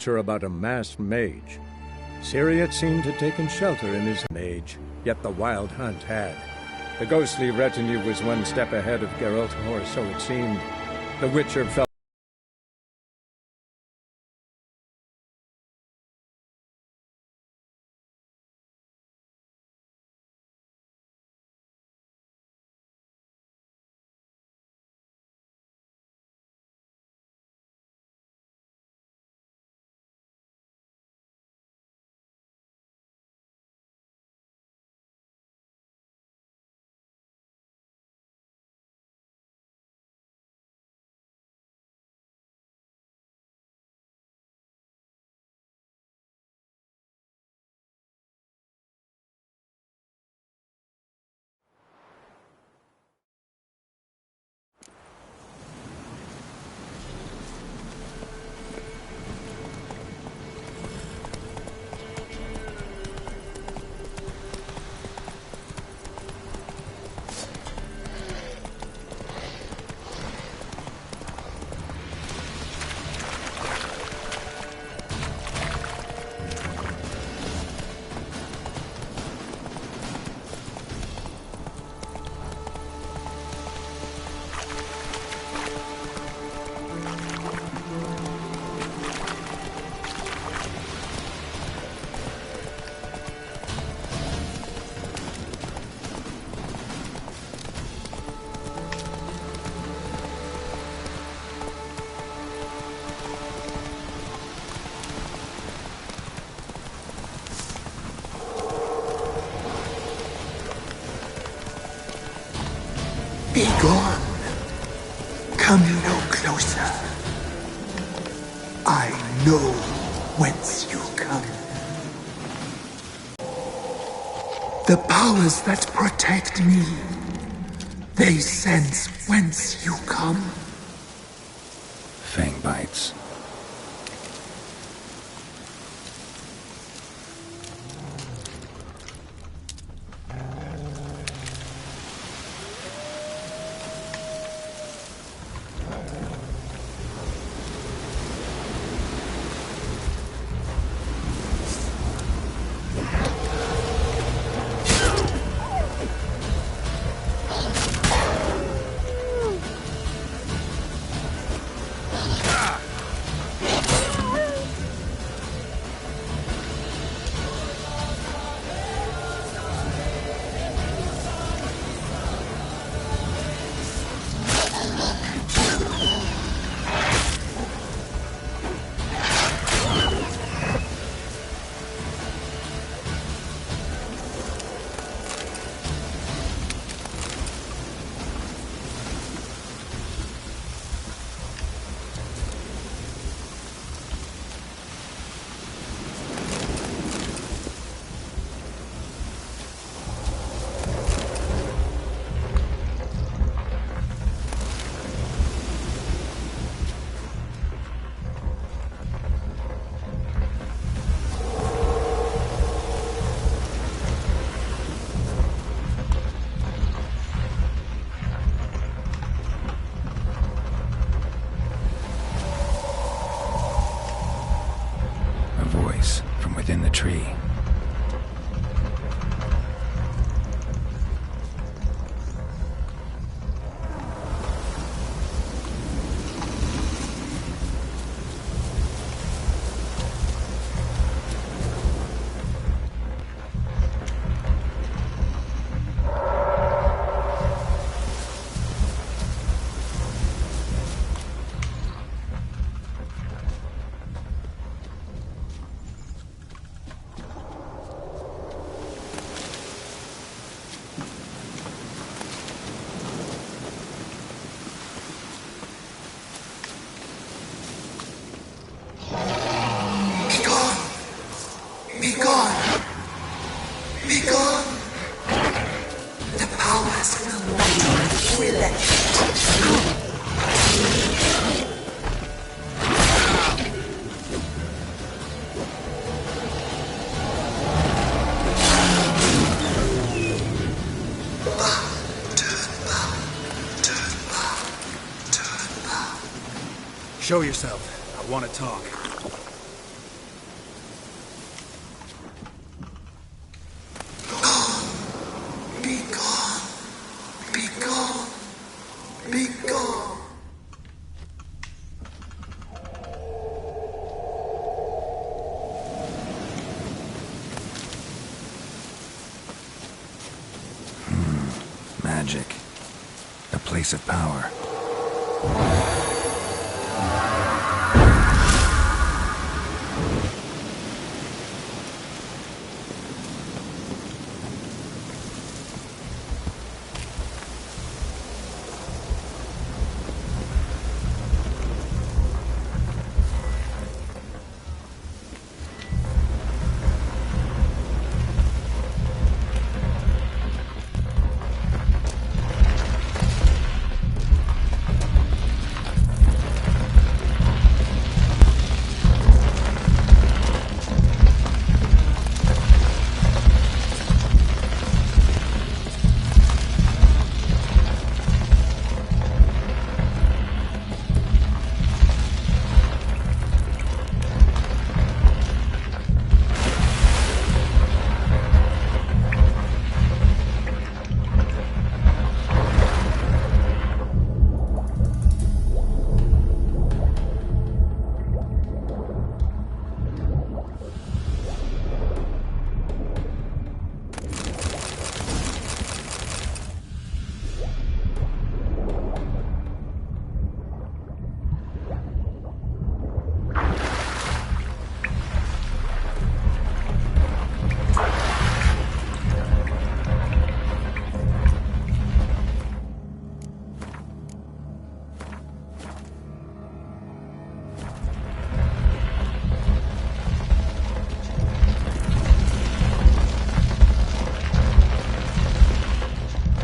about a masked mage. Ciri had seemed to have taken shelter in his mage, yet the wild hunt had. The ghostly retinue was one step ahead of Geralt, or so it seemed. The Witcher felt Be gone. Come no closer. I know whence you come. The powers that protect me, they sense whence you come. Fang bites. From within the tree. Be gone! Be gone! The powers will let Show yourself. I want to talk. place of power.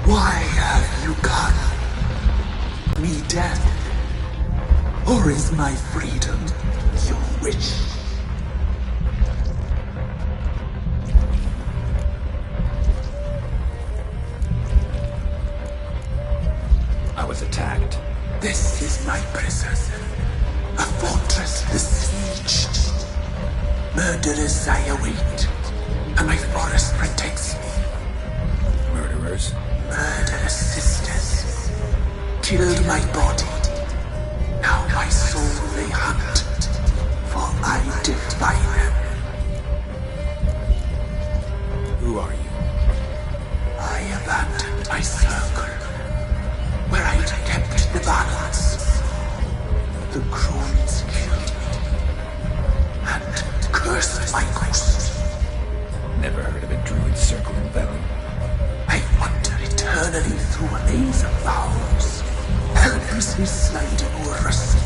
Why have you gone? Me dead? Or is my freedom your wish? I was attacked. This is my prison. A fortress besieged. Murderers I await, and my forest protects me. Murderers? Murderous sisters killed my body. Now my soul they hunt, for I defy them. Who are you? I abandoned my circle, where I'd kept the balance. The crones killed me, and cursed my ghost. Never heard of a druid circle in Velen. I wander eternally through a maze of vows, helplessly sliding over us.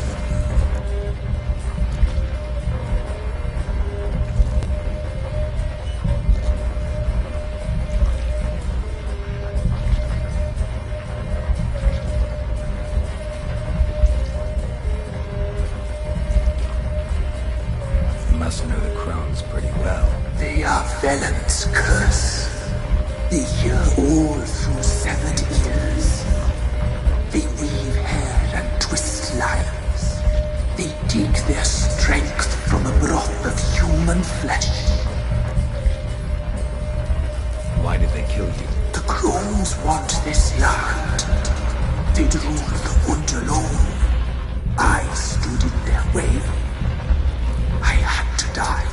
You must know the crones pretty well. They are Velen's curse. They hear all through severed ears. They weave hair and twist lives. They take their strength from a broth of human flesh. Why did they kill you? The crones want this land. They'd rule the wood alone. I stood in their way. I had to die.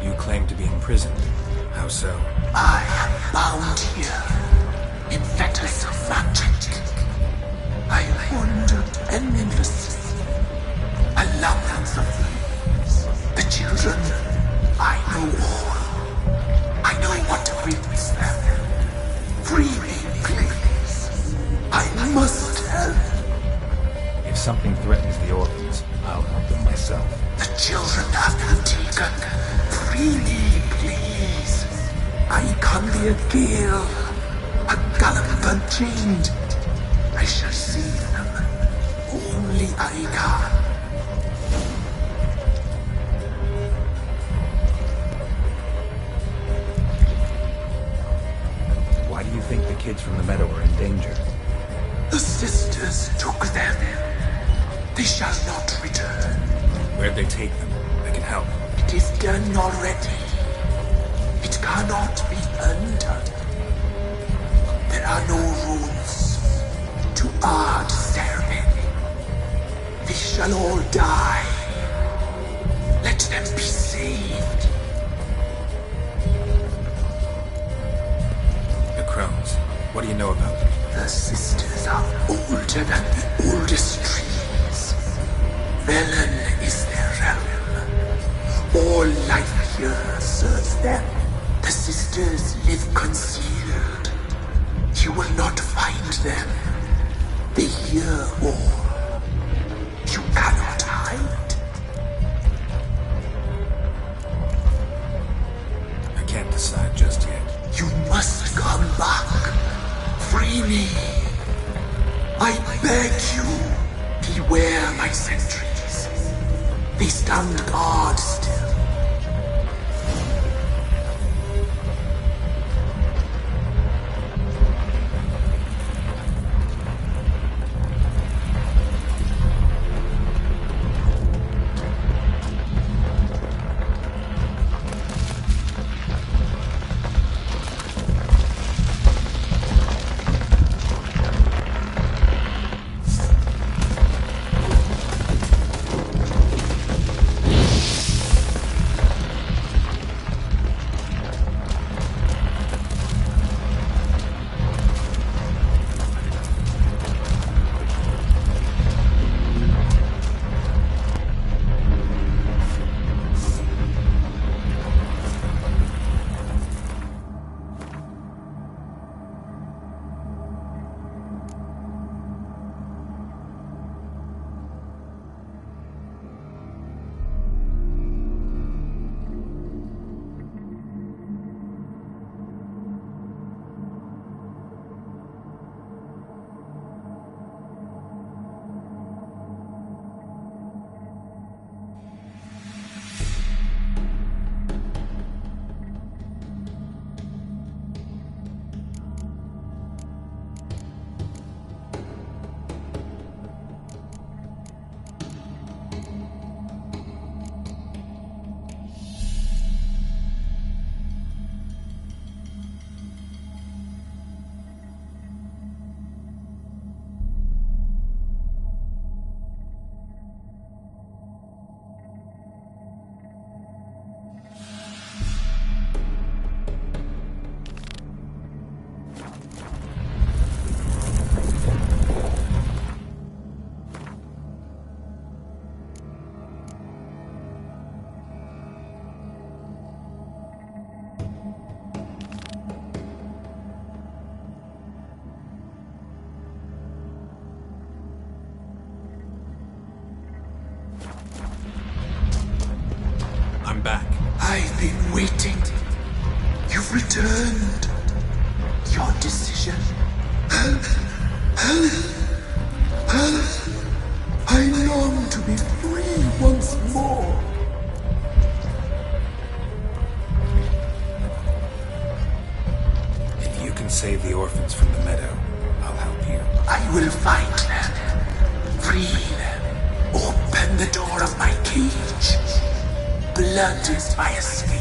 You claim to be imprisoned. How so? I am bound here in fetters of magic. I wandered endlessly, allowance of thieves. The children, I know all. I know what awaits them. Free me, please. I must help. If something threatens the orphans, I'll help them myself. The children have been taken. Free me, please. I can be a gale, a gallop unchained. I shall save them. Only I can. Why do you think the kids from the meadow are in danger? The sisters took them. They shall not return. Where'd they take them? I can help. It is done already. It cannot be undone. There are no rules to our ceremony. They shall all die. Let them be saved. crones. What do you know about them? The sisters are older than the oldest trees. Velen is their realm. All life here serves them. The sisters live concealed. You will not find them. They hear all. You cannot hide. I can't decide just yet. You must come back. Free me. I beg you. Beware my sentries. They stand guard still. I'm back. I've been waiting. You've returned. Your decision. I long to be free once more. If you can save the orphans from the meadow, I'll help you. I will find them. Free them. Open the door of my cage. Blood is my escape.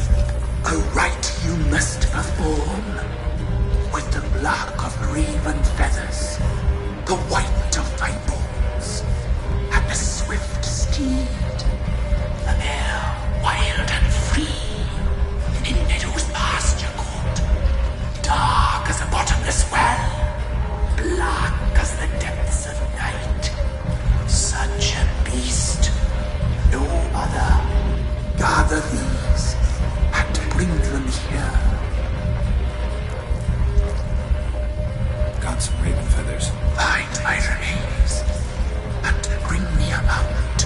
A rite you must perform. With the black of raven feathers, the white of my bones, and the swift steed. The mare, wild and free, in meadows pasture court. Dark as a bottomless well, black as the depths of night. Such a beast, no other. Gather these, and bring them here. Got some raven feathers. Find my remains, and bring me a mount.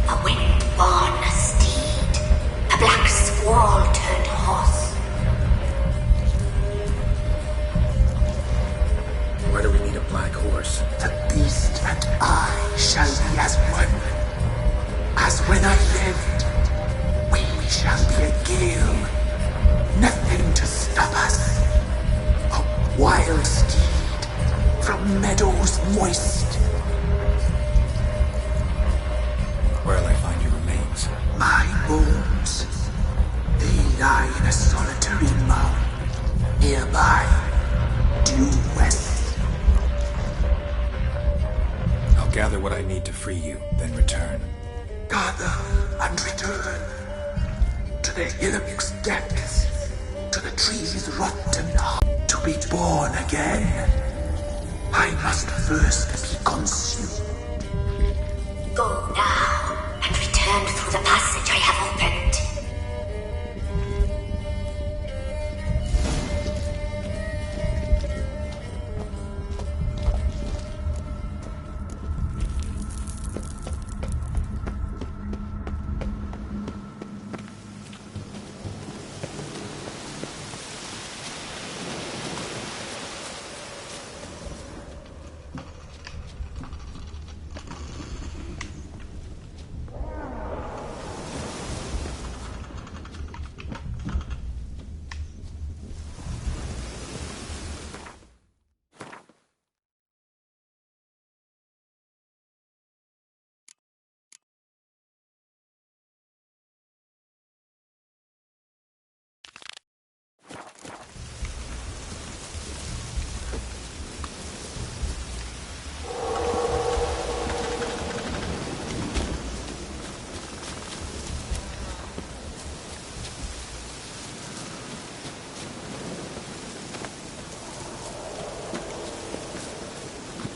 A wind-born steed, a black squirrel turned horse. Why do we need a black horse? The beast and I shall be as one. As when I lived, we shall be a gale. Nothing to stop us. A wild steed from meadows moist. Where'll I find your remains? My bones, they lie in a solitary mound nearby, due west. I'll gather what I need to free you, then return. Gather and return to the hillock's depths, to the tree's rotten heart. To be born again, I must first be consumed. Go now, and return through the passage I have opened.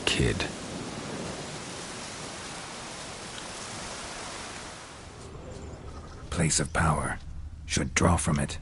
Kid. Place of power. Should draw from it.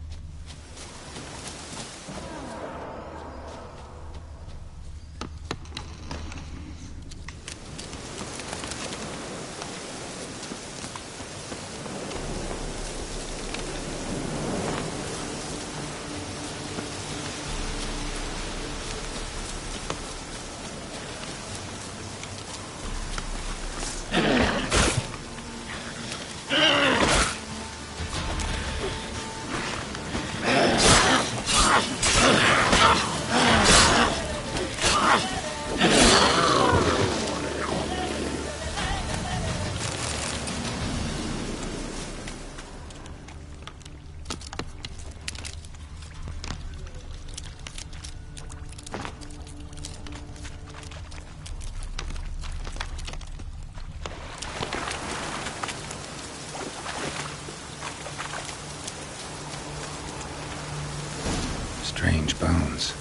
Strange bones.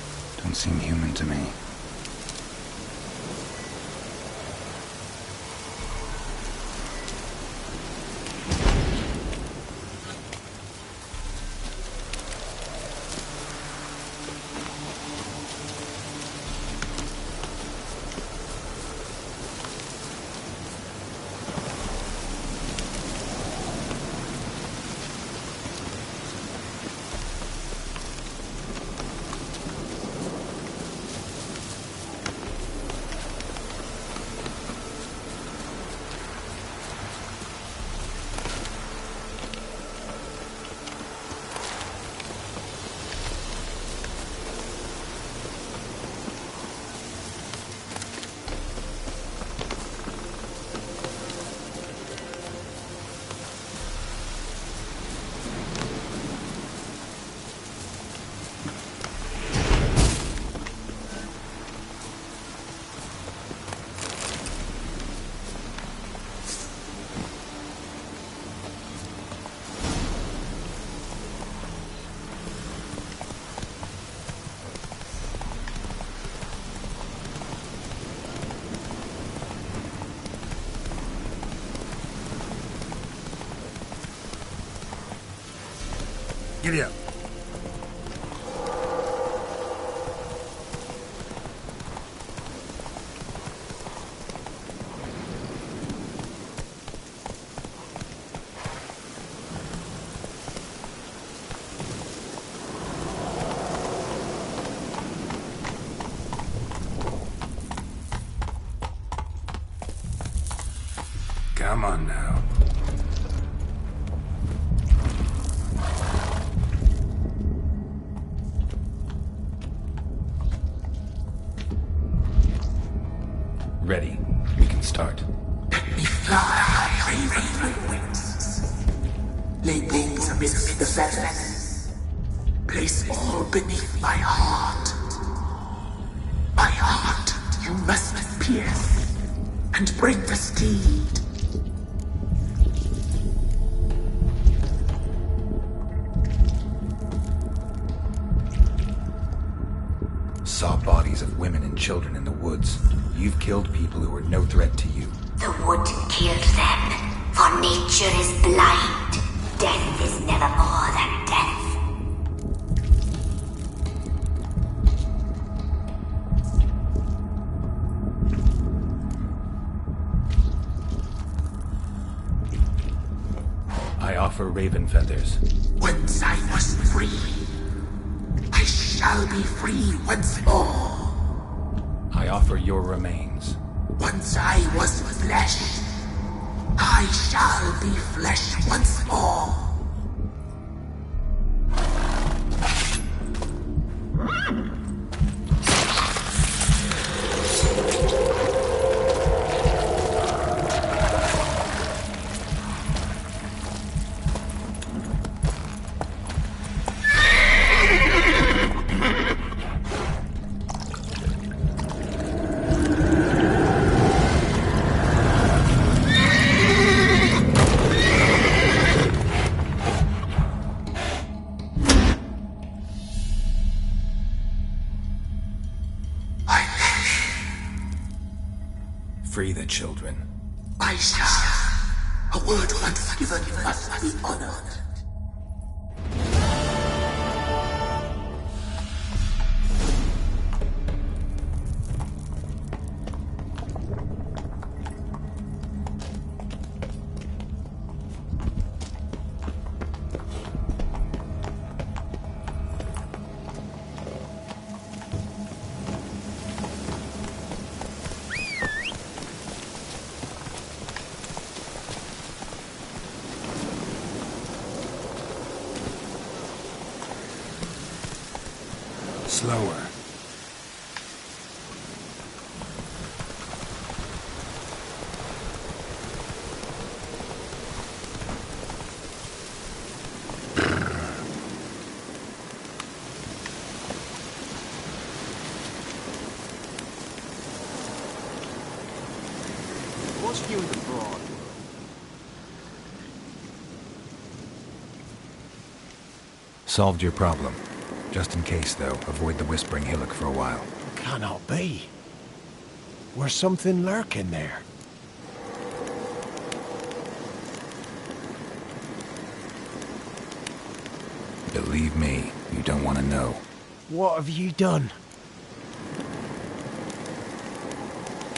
Don't seem human to me. Giddy up. Come on now. Ready. We can start. Let me fly, raven wings. Lay wings amidst the feathers. Place all beneath my heart. My heart you must pierce, and bring the steed. children in the woods. You've killed people who were no threat to you. The wood killed them, for nature is blind. Death is never more than death. I offer raven feathers. Once I was free, I shall be free once more. I offer your remains. Once I was flesh, I shall be flesh once more. Free the children. I shall. A word once given must be honored. Slower. What's you in the broad? Solved your problem. Just in case, though, avoid the Whispering Hillock for a while. Cannot be. There's something lurking there. Believe me, you don't want to know. What have you done?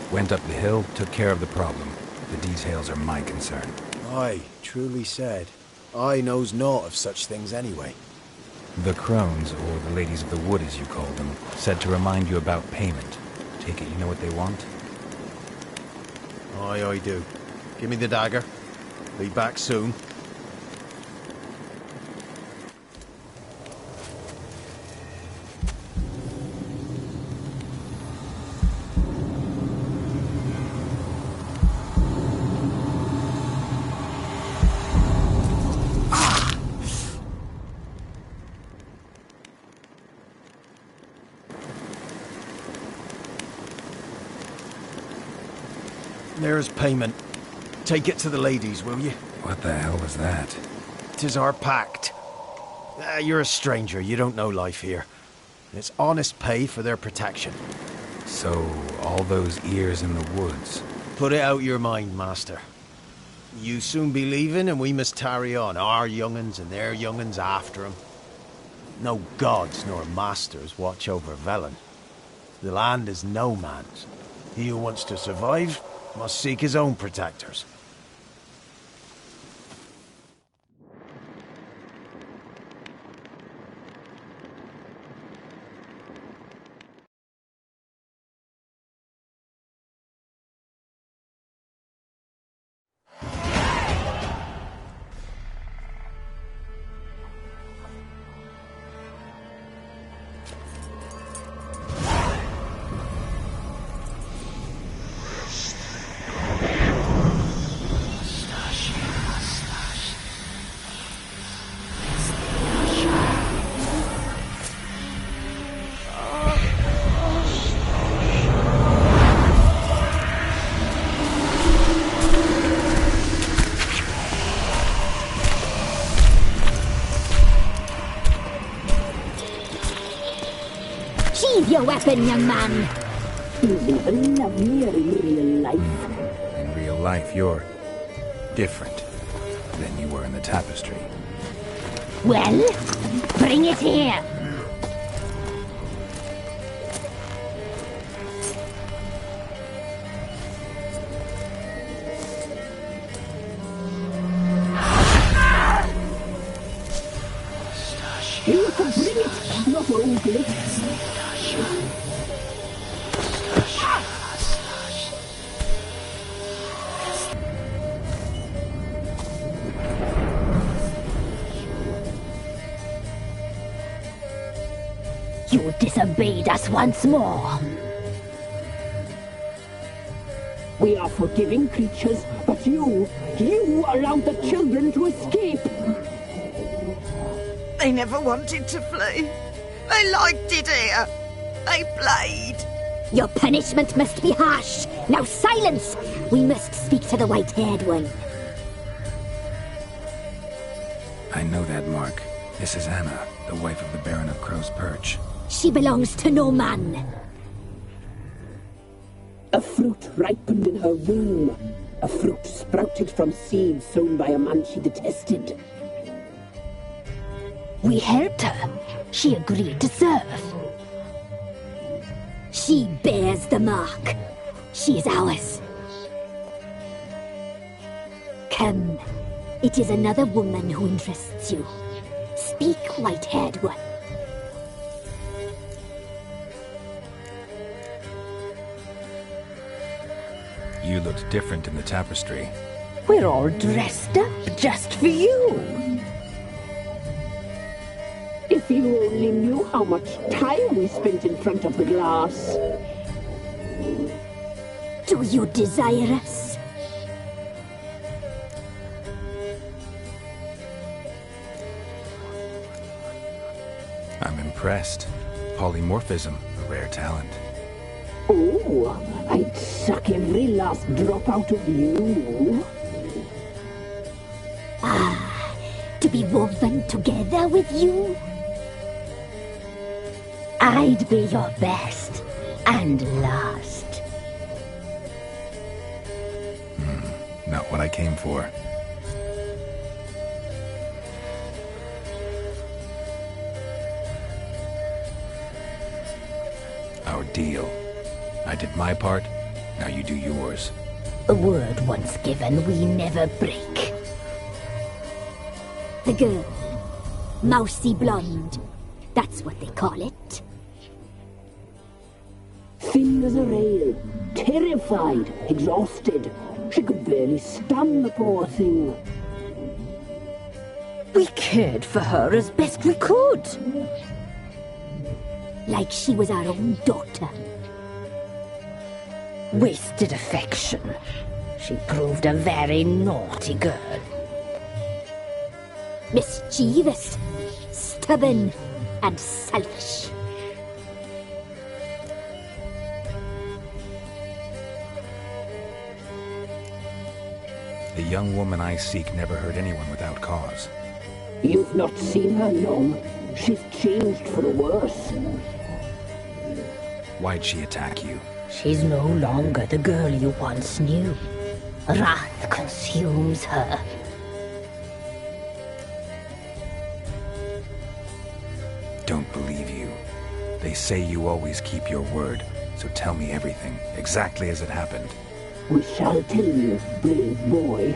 Went up the hill, took care of the problem. The details are my concern. Aye, truly said. I knows naught of such things anyway. The crones, or the ladies of the wood as you call them, said to remind you about payment. Take it you know what they want? Aye, I do. Give me the dagger. Be back soon. There's payment. Take it to the ladies, will you? What the hell was that? 'Tis our pact. You're a stranger, you don't know life here. It's honest pay for their protection. So, all those ears in the woods. Put it out your mind, master. You soon be leaving and we must tarry on, our young'uns and their young'uns after 'em. No gods nor masters watch over Velen. The land is no man's. He who wants to survive must seek his own protectors. Sheathe your weapon, young man. Isn't it lovelier in real life? In real life, you're different than you were in the tapestry. Well, bring it here. You can bring it, not ogle it. You disobeyed us once more. We are forgiving creatures, but you allowed the children to escape. They never wanted to flee. They liked it here. They played. Your punishment must be harsh. Now silence! We must speak to the white-haired one. I know that mark. This is Anna, the wife of the Baron of Crow's Perch. She belongs to no man. A fruit ripened in her womb. A fruit sprouted from seeds sown by a man she detested. We helped her. She agreed to serve. She bears the mark. She is ours. Come. It is another woman who interests you. Speak, white-haired one. You looked different in the tapestry. We're all dressed up just for you. If you only knew how much time we spent in front of the glass. Do you desire us? I'm impressed. Polymorphism, a rare talent. Oh, I'd suck every last drop out of you. To be woven together with you? I'd be your best and last. Not what I came for. Our deal. I did my part, now you do yours. A word once given, we never break. The girl. Mousy blonde. That's what they call it. Thin as a rail, terrified, exhausted. She could barely stand, the poor thing. We cared for her as best we could. Like she was our own daughter. Wasted affection. She proved a very naughty girl. Mischievous, stubborn, and selfish. The young woman I seek never hurt anyone without cause. You've not seen her long. She's changed for the worse. Why'd she attack you? She's no longer the girl you once knew. Wrath consumes her. Don't believe you. They say you always keep your word, so tell me everything, exactly as it happened. We shall tell you, brave boy.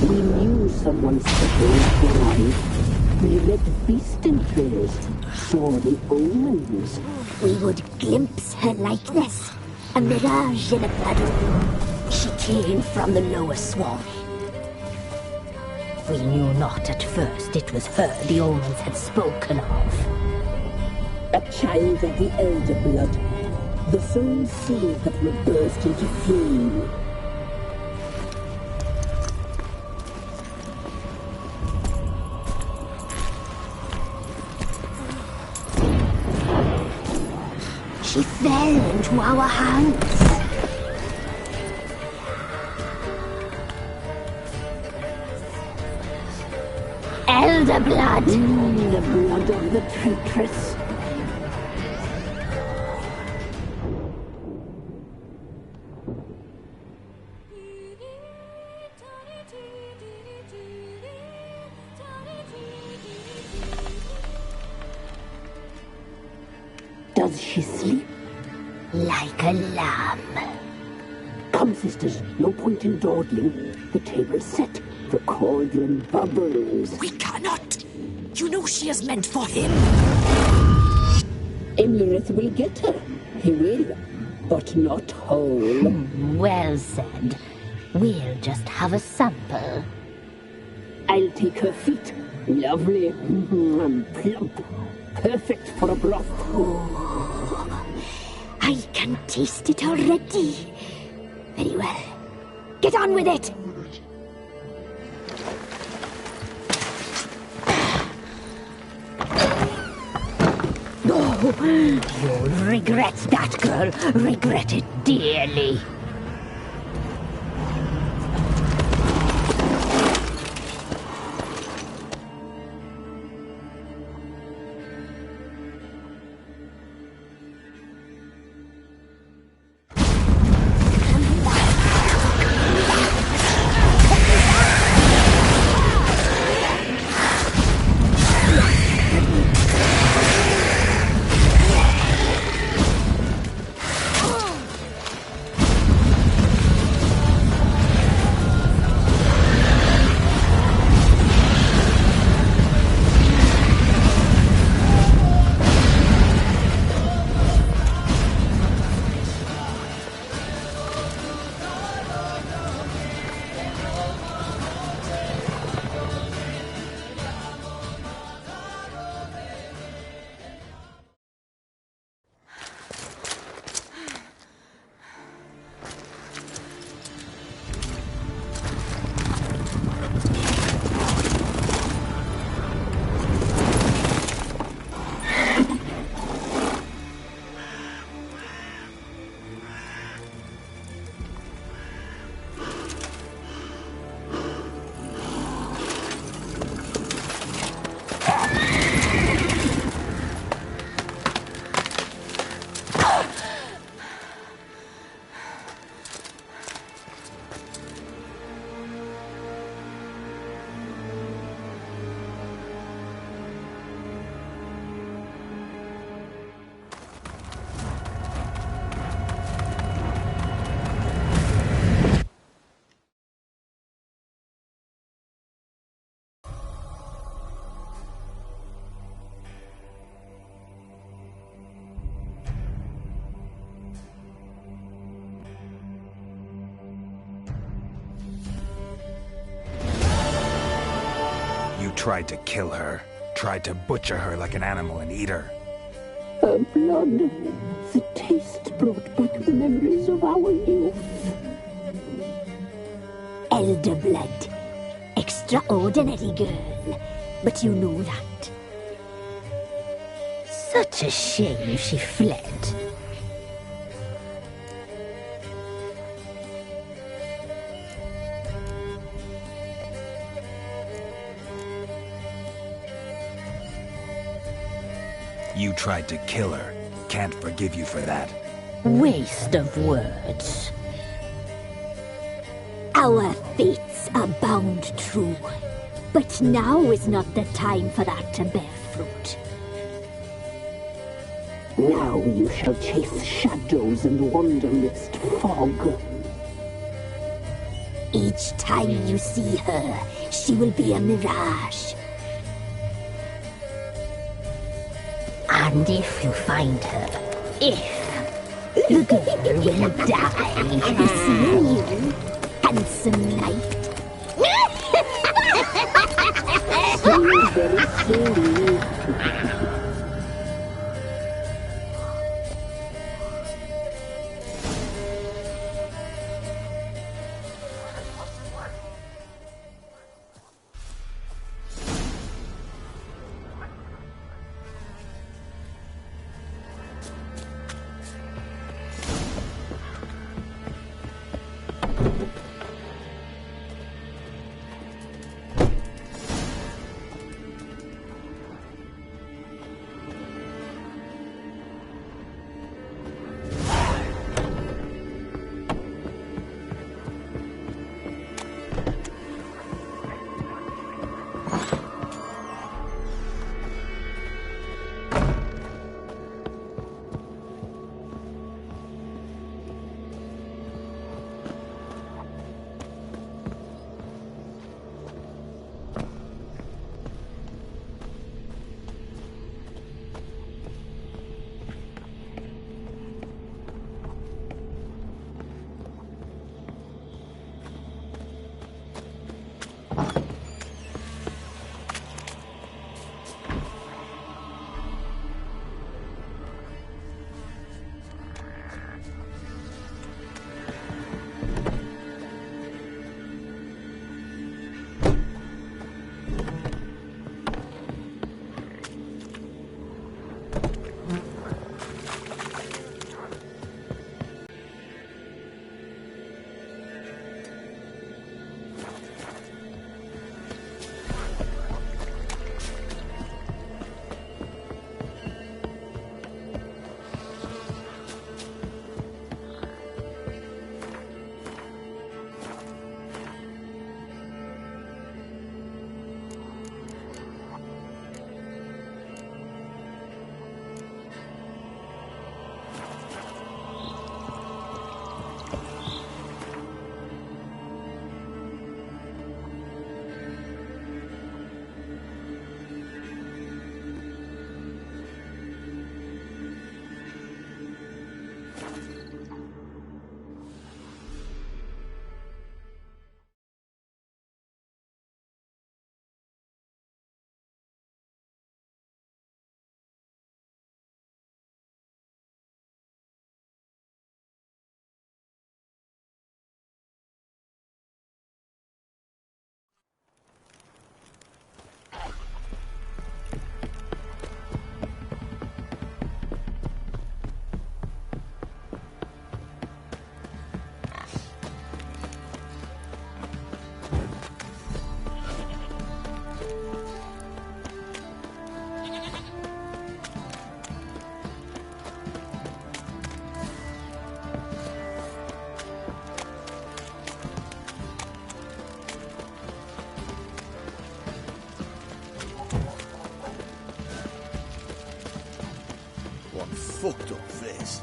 We knew someone special was alive. We read beast entrails, saw the omens. We would glimpse her likeness, a mirage in a puddle. She came from the lower swamp. We knew not at first it was her the omens had spoken of. A child of the elder blood, the soul seed that will burst into flame. She fell into our hands. Elder blood! The blood of the traitress. Does she sleep? Like a lamb. Come, sisters, no point in dawdling. The table's set. The cauldron bubbles. We cannot! You know she is meant for him! Imlerith will get her. He will, but not whole. Well said. We'll just have a sample. I'll take her feet. Lovely. Plump. Perfect for a broth. I can taste it already. Very well. Get on with it! You'll regret that, girl. Regret it dearly. Tried to kill her. Tried to butcher her like an animal and eat her. Her blood. The taste brought back the memories of our youth. Elder blood. Extraordinary girl. But you know that. Such a shame she fled. You tried to kill her. Can't forgive you for that. Waste of words. Our fates are bound true. But now is not the time for that to bear fruit. Now you shall chase shadows and wander midst fog. Each time you see her, she will be a mirage. And if you find her, the girl will die. Have you seen you, handsome knight? Very silly. fucked up face.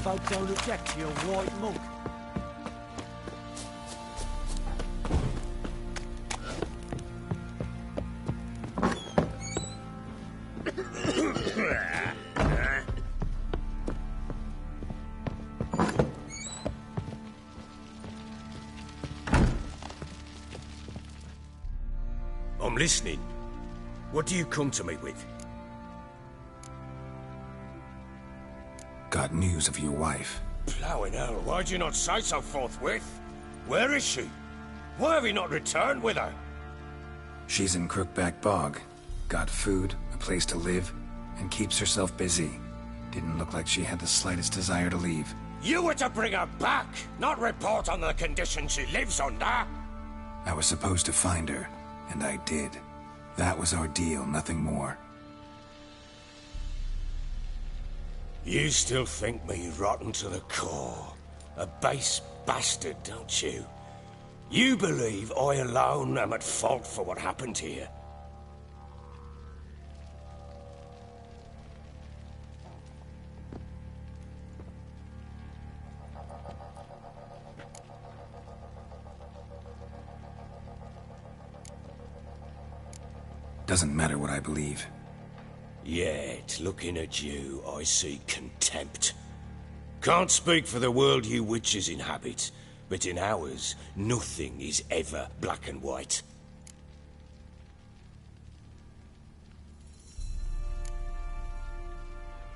Folk don't object to your white monk. I'm listening. What do you come to me with? Got news of your wife. Plowing hell, why'd you not say so forthwith? Where is she? Why have you not returned with her? She's in Crookback Bog. Got food, a place to live, and keeps herself busy. Didn't look like she had the slightest desire to leave. You were to bring her back, not report on the conditions she lives under. I was supposed to find her, and I did. That was our deal, nothing more. You still think me rotten to the core. A base bastard, don't you? You believe I alone am at fault for what happened here. Doesn't matter what I believe. Yet, looking at you, I see contempt. Can't speak for the world you witches inhabit, but in ours, nothing is ever black and white.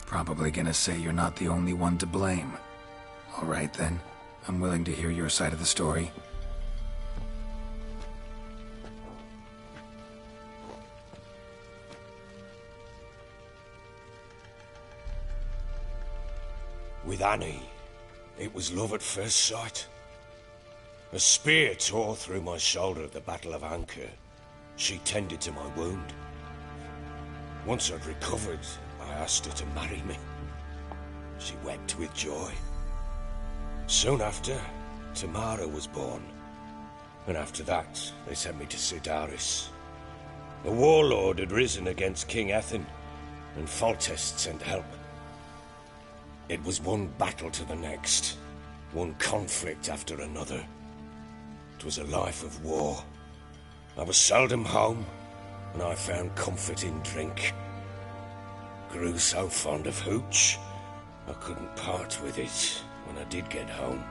Probably gonna say you're not the only one to blame. All right then, I'm willing to hear your side of the story. With Annie, it was love at first sight. A spear tore through my shoulder at the Battle of Anchor. She tended to my wound. Once I'd recovered, I asked her to marry me. She wept with joy. Soon after, Tamara was born. And after that, they sent me to Sidaris. A warlord had risen against King Ethan, and Foltest sent help. It was one battle to the next, one conflict after another. It was a life of war. I was seldom home, and I found comfort in drink. Grew so fond of hooch, I couldn't part with it when I did get home.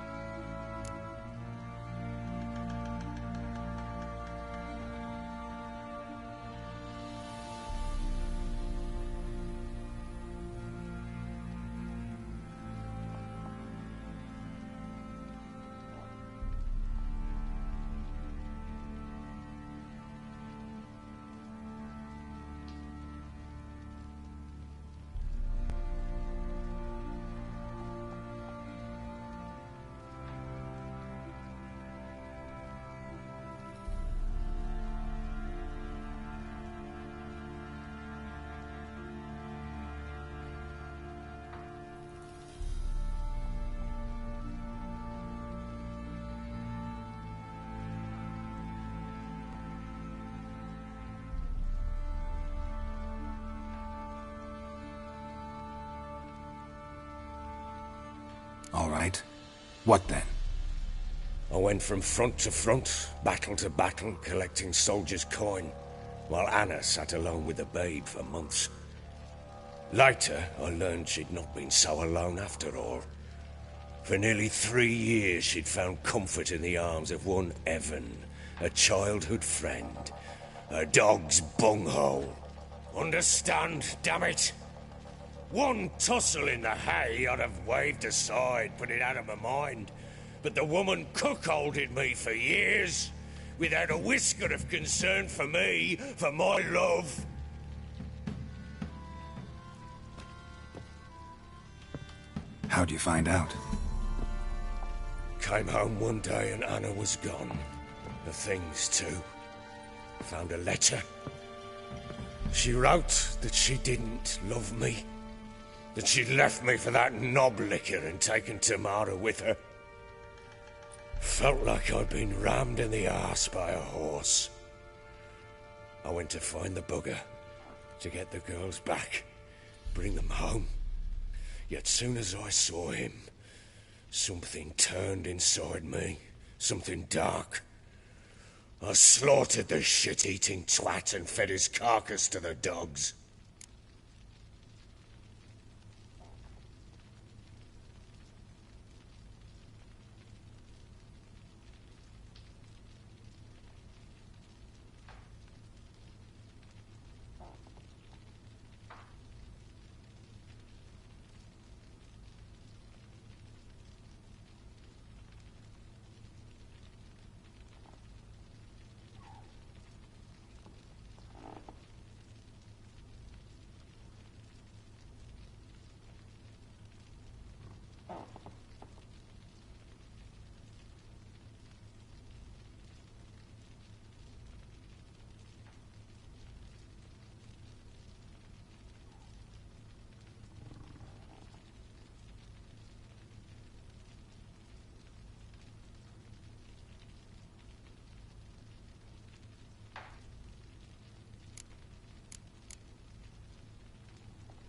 All right. What then? I went from front to front, battle to battle, collecting soldiers' coin, while Anna sat alone with the babe for months. Later, I learned she'd not been so alone after all. For nearly 3 years, she'd found comfort in the arms of one Evan, a childhood friend, a dog's bunghole. Understand, damn it? One tussle in the hay I'd have waved aside, put it out of my mind. But the woman cuckolded me for years, without a whisker of concern for me, for my love. How'd you find out? Came home one day and Anna was gone. The things, too. Found a letter. She wrote that she didn't love me. That she'd left me for that knob licker and taken Tamara with her. Felt like I'd been rammed in the arse by a horse. I went to find the bugger, to get the girls back, bring them home. Yet soon as I saw him, something turned inside me, something dark. I slaughtered the shit-eating twat and fed his carcass to the dogs.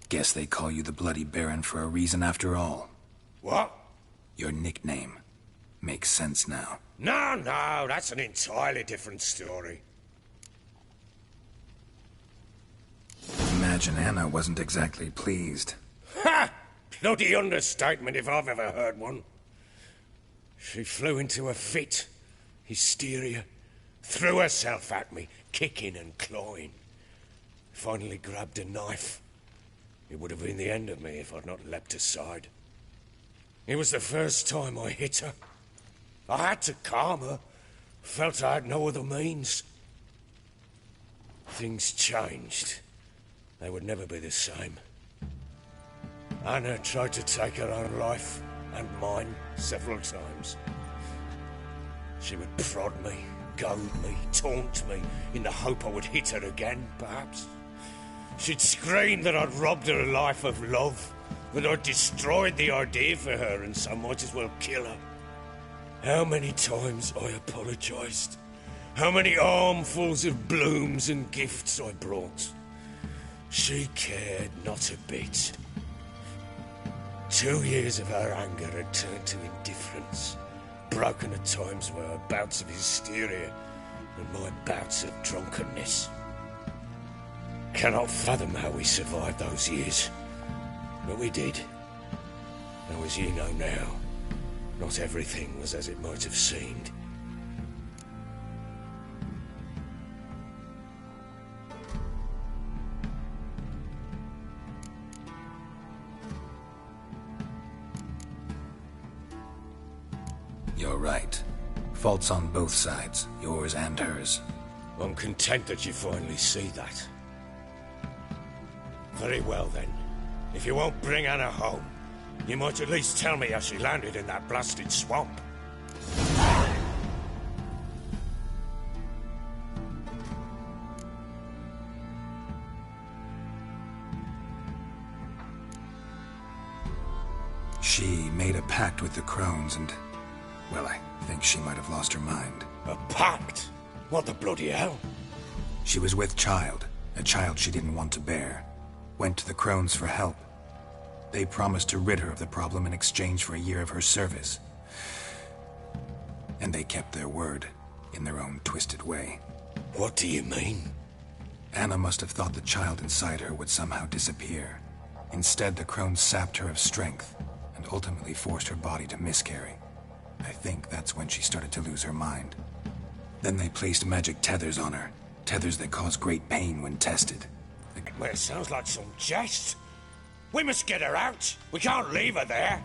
Guess they call you the Bloody Baron for a reason after all. What? Your nickname. Makes sense now. No, that's an entirely different story. Imagine Anna wasn't exactly pleased. Ha! Bloody understatement if I've ever heard one. She flew into a fit. Hysteria. Threw herself at me, kicking and clawing. Finally grabbed a knife. It would have been the end of me if I'd not leapt aside. It was the first time I hit her. I had to calm her. Felt I had no other means. Things changed. They would never be the same. Anna tried to take her own life, and mine, several times. She would prod me, goad me, taunt me, in the hope I would hit her again, perhaps. She'd scream that I'd robbed her life of love, that I'd destroyed the idea for her and so might as well kill her. How many times I apologized. How many armfuls of blooms and gifts I brought. She cared not a bit. 2 years of her anger had turned to indifference, broken at times by her bouts of hysteria and my bouts of drunkenness. Cannot fathom how we survived those years, but we did. Though as you know now, not everything was as it might have seemed. You're right. Faults on both sides, yours and hers. I'm content that you finally see that. Very well then. If you won't bring Anna home, you might at least tell me how she landed in that blasted swamp. She made a pact with the crones and... well, I think she might have lost her mind. A pact? What the bloody hell? She was with child, a child she didn't want to bear. Went to the crones for help. They promised to rid her of the problem in exchange for a year of her service. And they kept their word, in their own twisted way. What do you mean? Anna must have thought the child inside her would somehow disappear. Instead, the crones sapped her of strength, and ultimately forced her body to miscarry. I think that's when she started to lose her mind. Then they placed magic tethers on her, tethers that cause great pain when tested. Well, it sounds like some jest. We must get her out. We can't leave her there.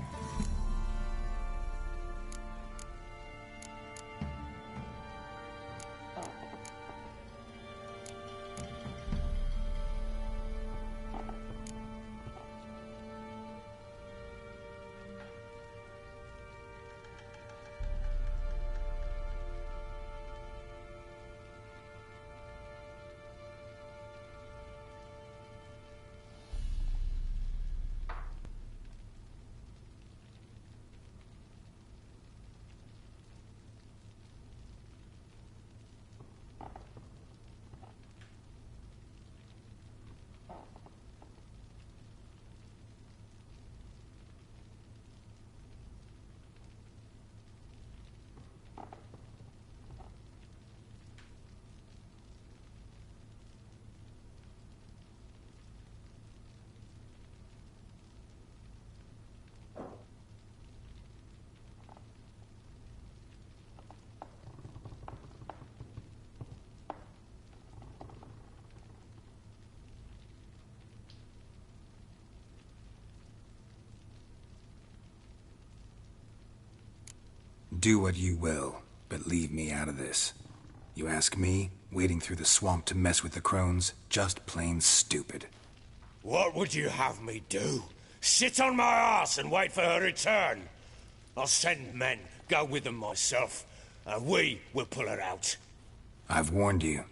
Do what you will, but leave me out of this. You ask me, wading through the swamp to mess with the crones, just plain stupid. What would you have me do? Sit on my ass and wait for her return? I'll send men, go with them myself, and we will pull her out. I've warned you.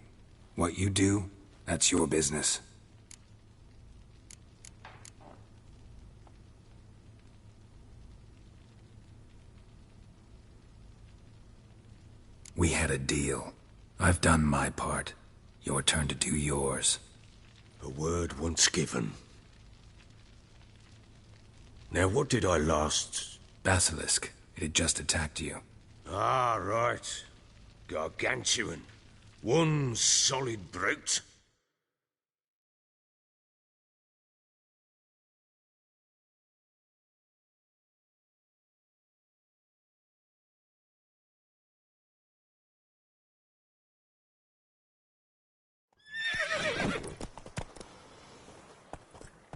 What you do, that's your business. We had a deal. I've done my part. Your turn to do yours. A word once given. Now, what did I last... Basilisk. It had just attacked you. Ah, right. Gargantuan. One solid brute.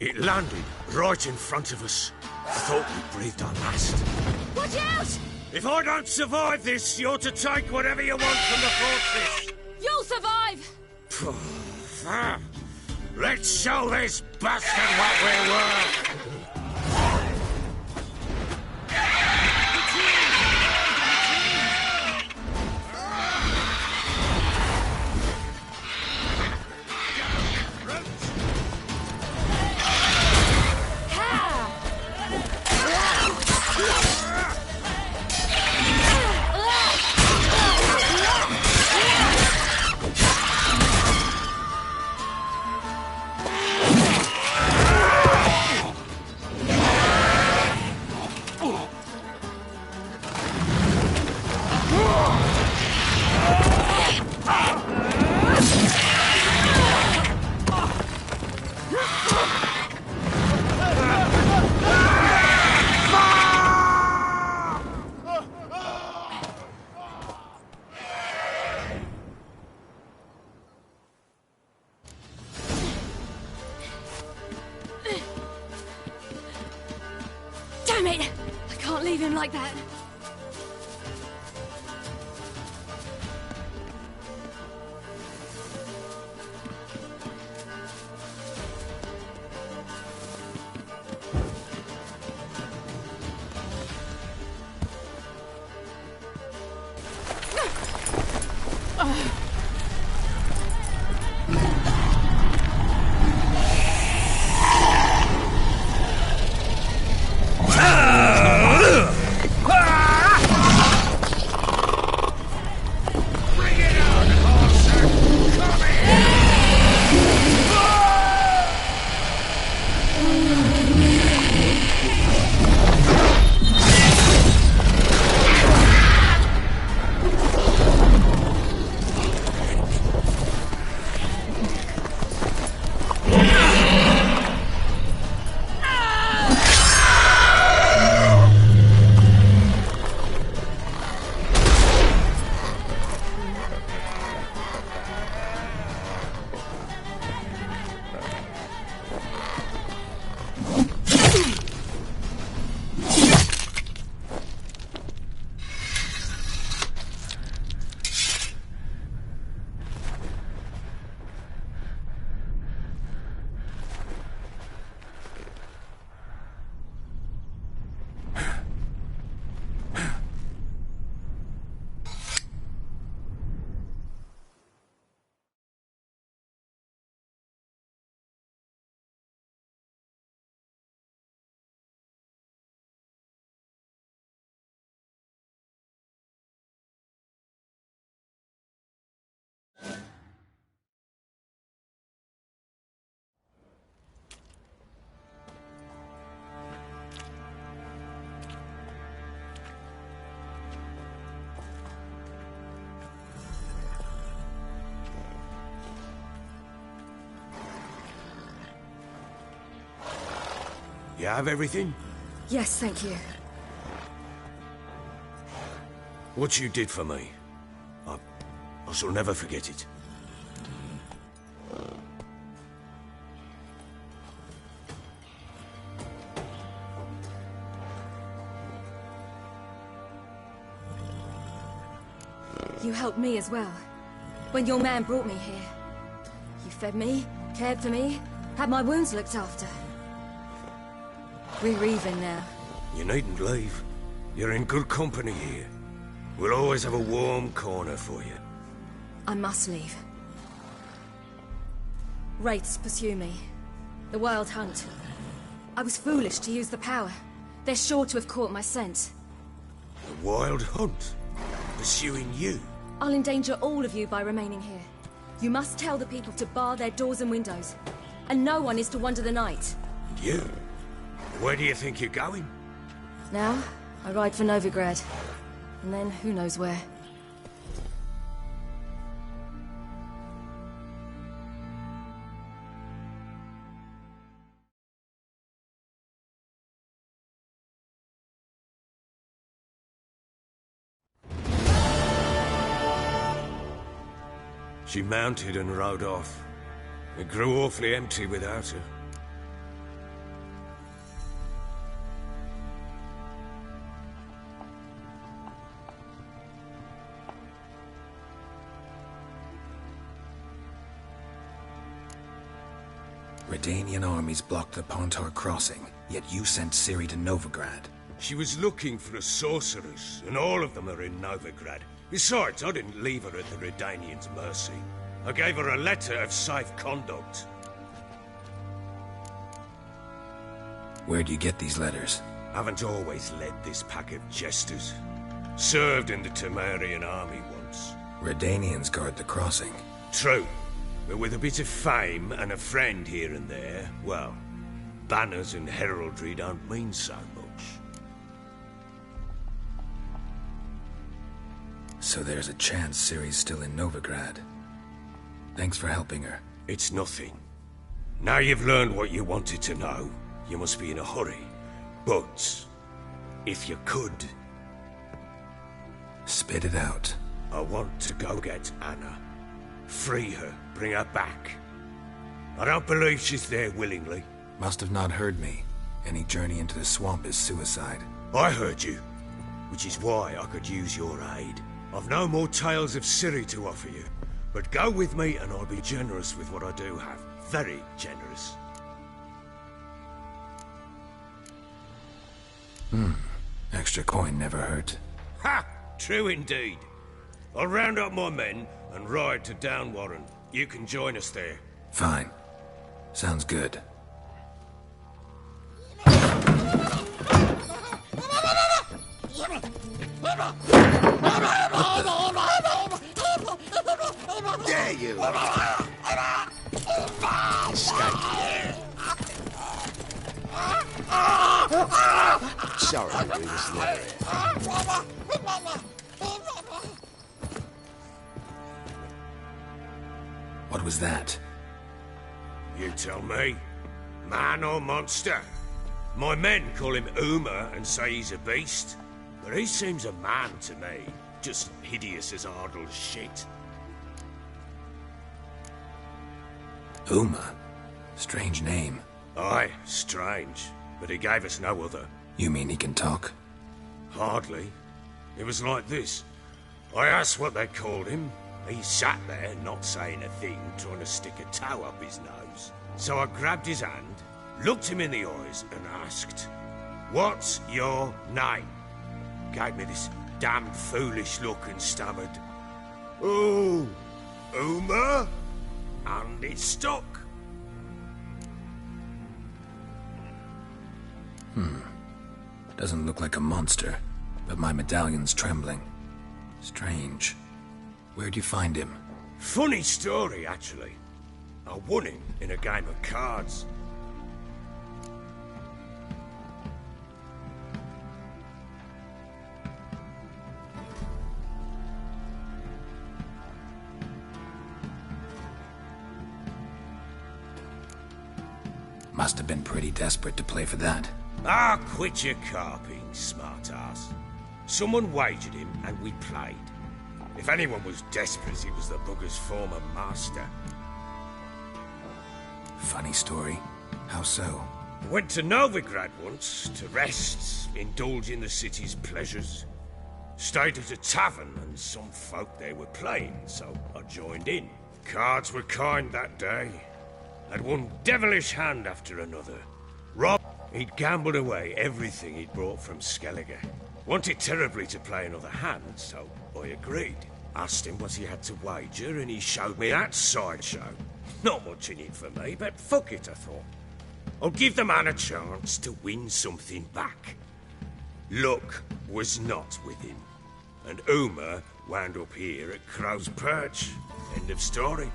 It landed right in front of us. I thought we breathed our last. Watch out! If I don't survive this, you're to take whatever you want from the fortress. You'll survive! Let's show this bastard what we're worth. Damn it! I can't leave him like that. You have everything? Yes, thank you. What you did for me, I shall never forget it. You helped me as well. When your man brought me here. You fed me, cared for me, had my wounds looked after. We're even now. You needn't leave. You're in good company here. We'll always have a warm corner for you. I must leave. Wraiths pursue me. The Wild Hunt. I was foolish to use the power. They're sure to have caught my scent. The Wild Hunt? Pursuing you? I'll endanger all of you by remaining here. You must tell the people to bar their doors and windows. And no one is to wander the night. And you? Where do you think you're going? Now, I ride for Novigrad. And then, who knows where. She mounted and rode off. It grew awfully empty without her. Redanian armies blocked the Pontar crossing, yet you sent Ciri to Novigrad. She was looking for a sorceress, and all of them are in Novigrad. Besides, I didn't leave her at the Redanians' mercy. I gave her a letter of safe conduct. Where do you get these letters? Haven't always led this pack of jesters. Served in the Temerian army once. Redanians guard the crossing. True. But with a bit of fame and a friend here and there, well, banners and heraldry don't mean so much. So there's a chance Ciri's still in Novigrad. Thanks for helping her. It's nothing. Now you've learned what you wanted to know, you must be in a hurry. But, if you could... Spit it out. I want to go get Anna. Free her, bring her back. I don't believe she's there willingly. Must have not heard me. Any journey into the swamp is suicide. I heard you, which is why I could use your aid. I've no more tales of Ciri to offer you, but go with me and I'll be generous with what I do have. Very generous. Extra coin never hurt. Ha! True indeed. I'll round up my men and ride to Downwarren. You can join us there. Fine. Sounds good. There you are. Sorry, we was never here. What was that? You tell me. Man or monster? My men call him Uma and say he's a beast. But he seems a man to me. Just hideous as Ardle's shit. Uma? Strange name. Aye, strange. But he gave us no other. You mean he can talk? Hardly. It was like this. I asked what they called him. He sat there, not saying a thing, trying to stick a toe up his nose. So I grabbed his hand, looked him in the eyes, and asked, "What's your name?" Gave me this damn foolish look and stammered, "Oh, Uma?" And it stuck. Doesn't look like a monster, but my medallion's trembling. Strange. Where'd you find him? Funny story, actually. I won him in a game of cards. Must have been pretty desperate to play for that. Ah, quit your carping, smartass. Someone wagered him and we played. If anyone was desperate, it was the bugger's former master. Funny story. How so? Went to Novigrad once, to rest, indulge in the city's pleasures. Stayed at a tavern and some folk there were playing, so I joined in. Cards were kind that day. Had one devilish hand after another. Rob, he'd gambled away everything he'd brought from Skellige. Wanted terribly to play another hand, so I agreed. Asked him what he had to wager, and he showed me that sideshow. Not much in it for me, but fuck it, I thought. I'll give the man a chance to win something back. Luck was not with him, and Uma wound up here at Crow's Perch. End of story.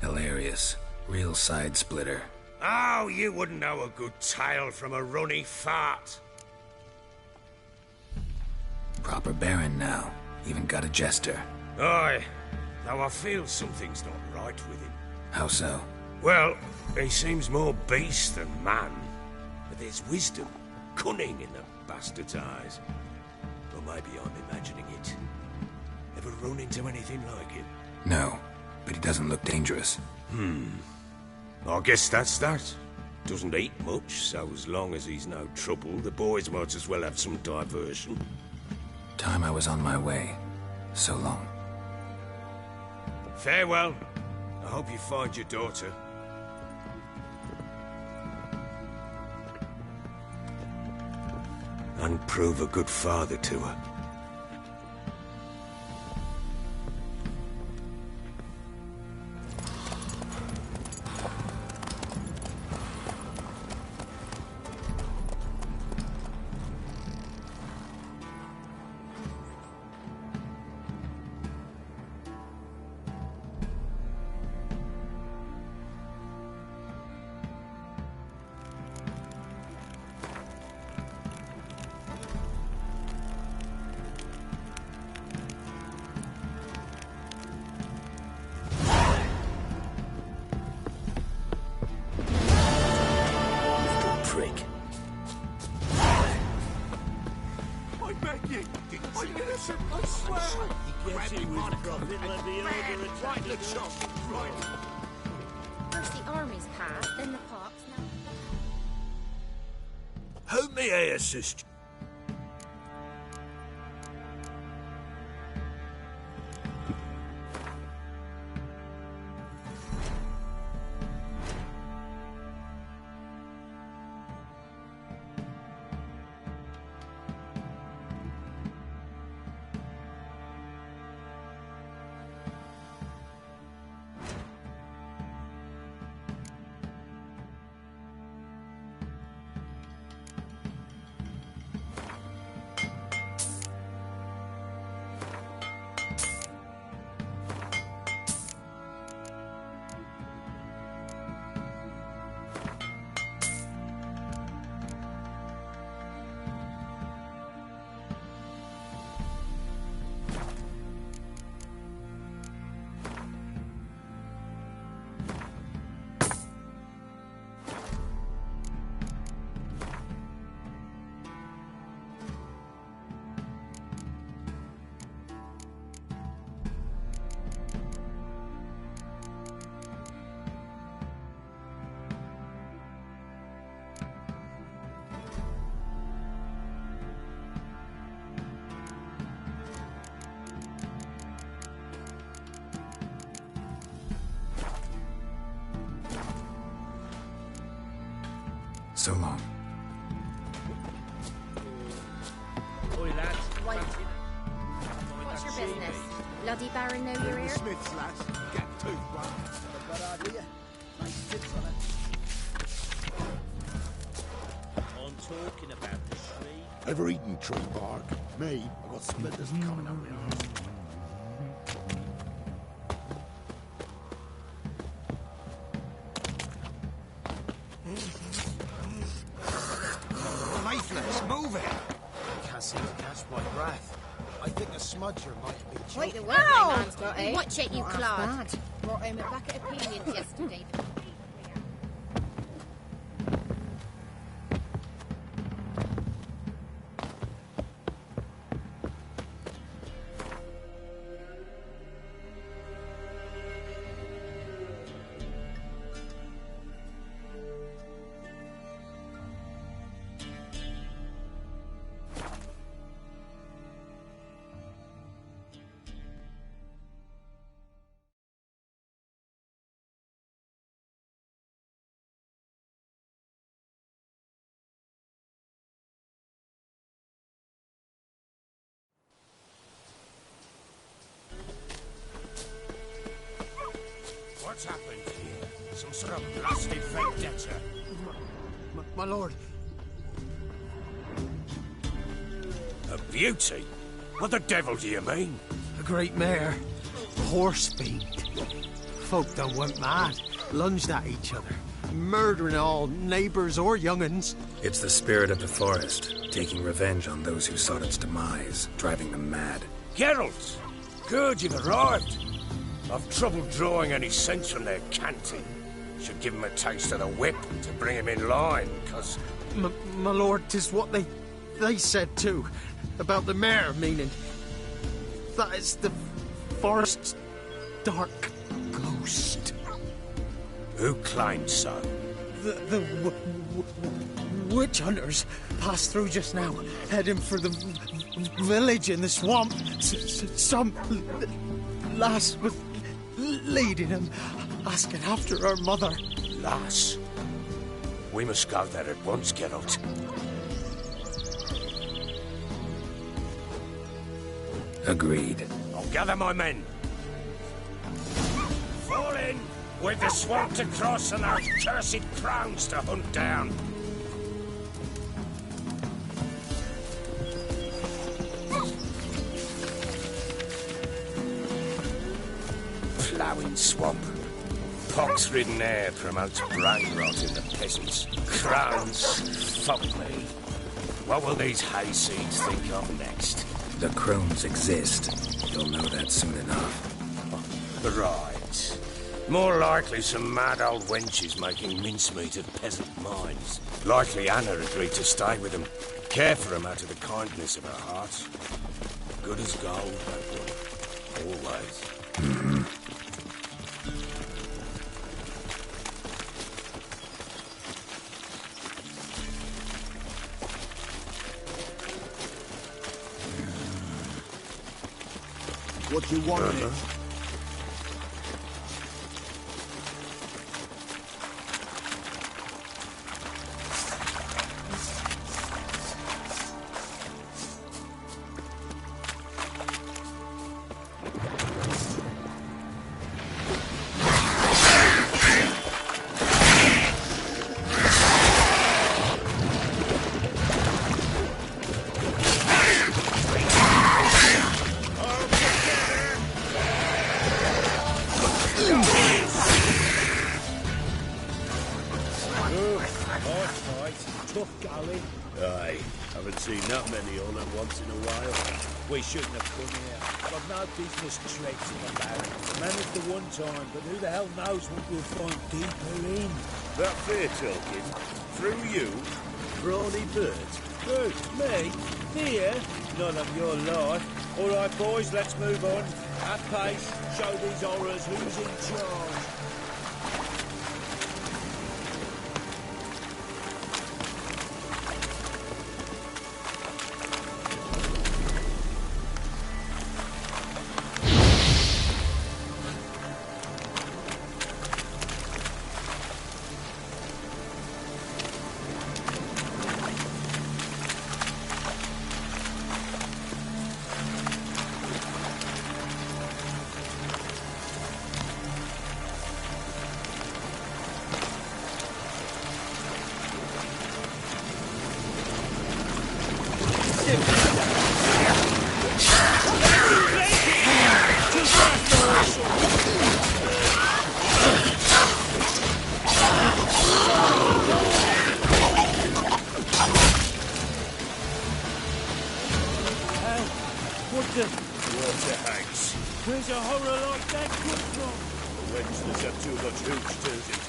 Hilarious. Real side splitter. Oh, you wouldn't know a good tale from a runny fart. Proper baron now. Even got a jester. Aye, though I feel something's not right with him. How so? Well, he seems more beast than man. But there's wisdom, cunning in the bastard's eyes. Or maybe I'm imagining it. Ever run into anything like him? No, but he doesn't look dangerous. I guess that's that. Doesn't eat much, so as long as he's no trouble, the boys might as well have some diversion. Time I was on my way. So long. Farewell. I hope you find your daughter. And prove a good father to her. First the armies passed, then the parks, now... How may I assist you? So long. Oi, lads. Right. What's your business? Bloody Baron know you're here? Smiths, lads. Get toothbrush. Not a bad idea. Nice tips on it. I'm talking about the tree. Ever eaten tree bark? Me? I've got splinters coming up now. Move it! I can't seem to catch my breath. I think a smudger might be choking. Wait, the word my man's got, eh? Watch it, you clod. Brought home a bucket of peelings yesterday. What's happened here? Some sort of blasted vendetta? My lord. A beauty? What the devil do you mean? A great mare. Horse fiend. Folk done went mad. Lunged at each other. Murdering all neighbours or young'uns. It's the spirit of the forest, taking revenge on those who sought its demise, driving them mad. Geralt! Good, you've arrived. I've trouble drawing any sense from their canting. Should give him a taste of the whip to bring him in line, cause... My lord, 'tis what they said too. About the mare, meaning... that is the forest's dark ghost. Who claimed so? The witch hunters passed through just now, heading for the village in the swamp. Some lass was leading him, asking after her mother. Lass? We must go there at once, Geralt. Agreed. I'll gather my men. Fall in! With the swamp to cross and those cursed crowns to hunt down. Ploughing swamp. Pox-ridden air promotes brain rot in the peasants. Crowns, fuck me. What will these hayseeds think of next? The crones exist. You'll know that soon enough. Right. More likely some mad old wenches making mincemeat of peasant minds. Likely Anna agreed to stay with them. Care for them out of the kindness of her heart. Good as gold, that one. Always. Mm-hmm. What you want? Business traipsing about. Managed the one time, but who the hell knows what we'll find deeper in? That fair talking? Through you? Brawny bird? Who? Me? Here? None of your life. All right, boys, let's move on. At pace, show these horrors who's in charge.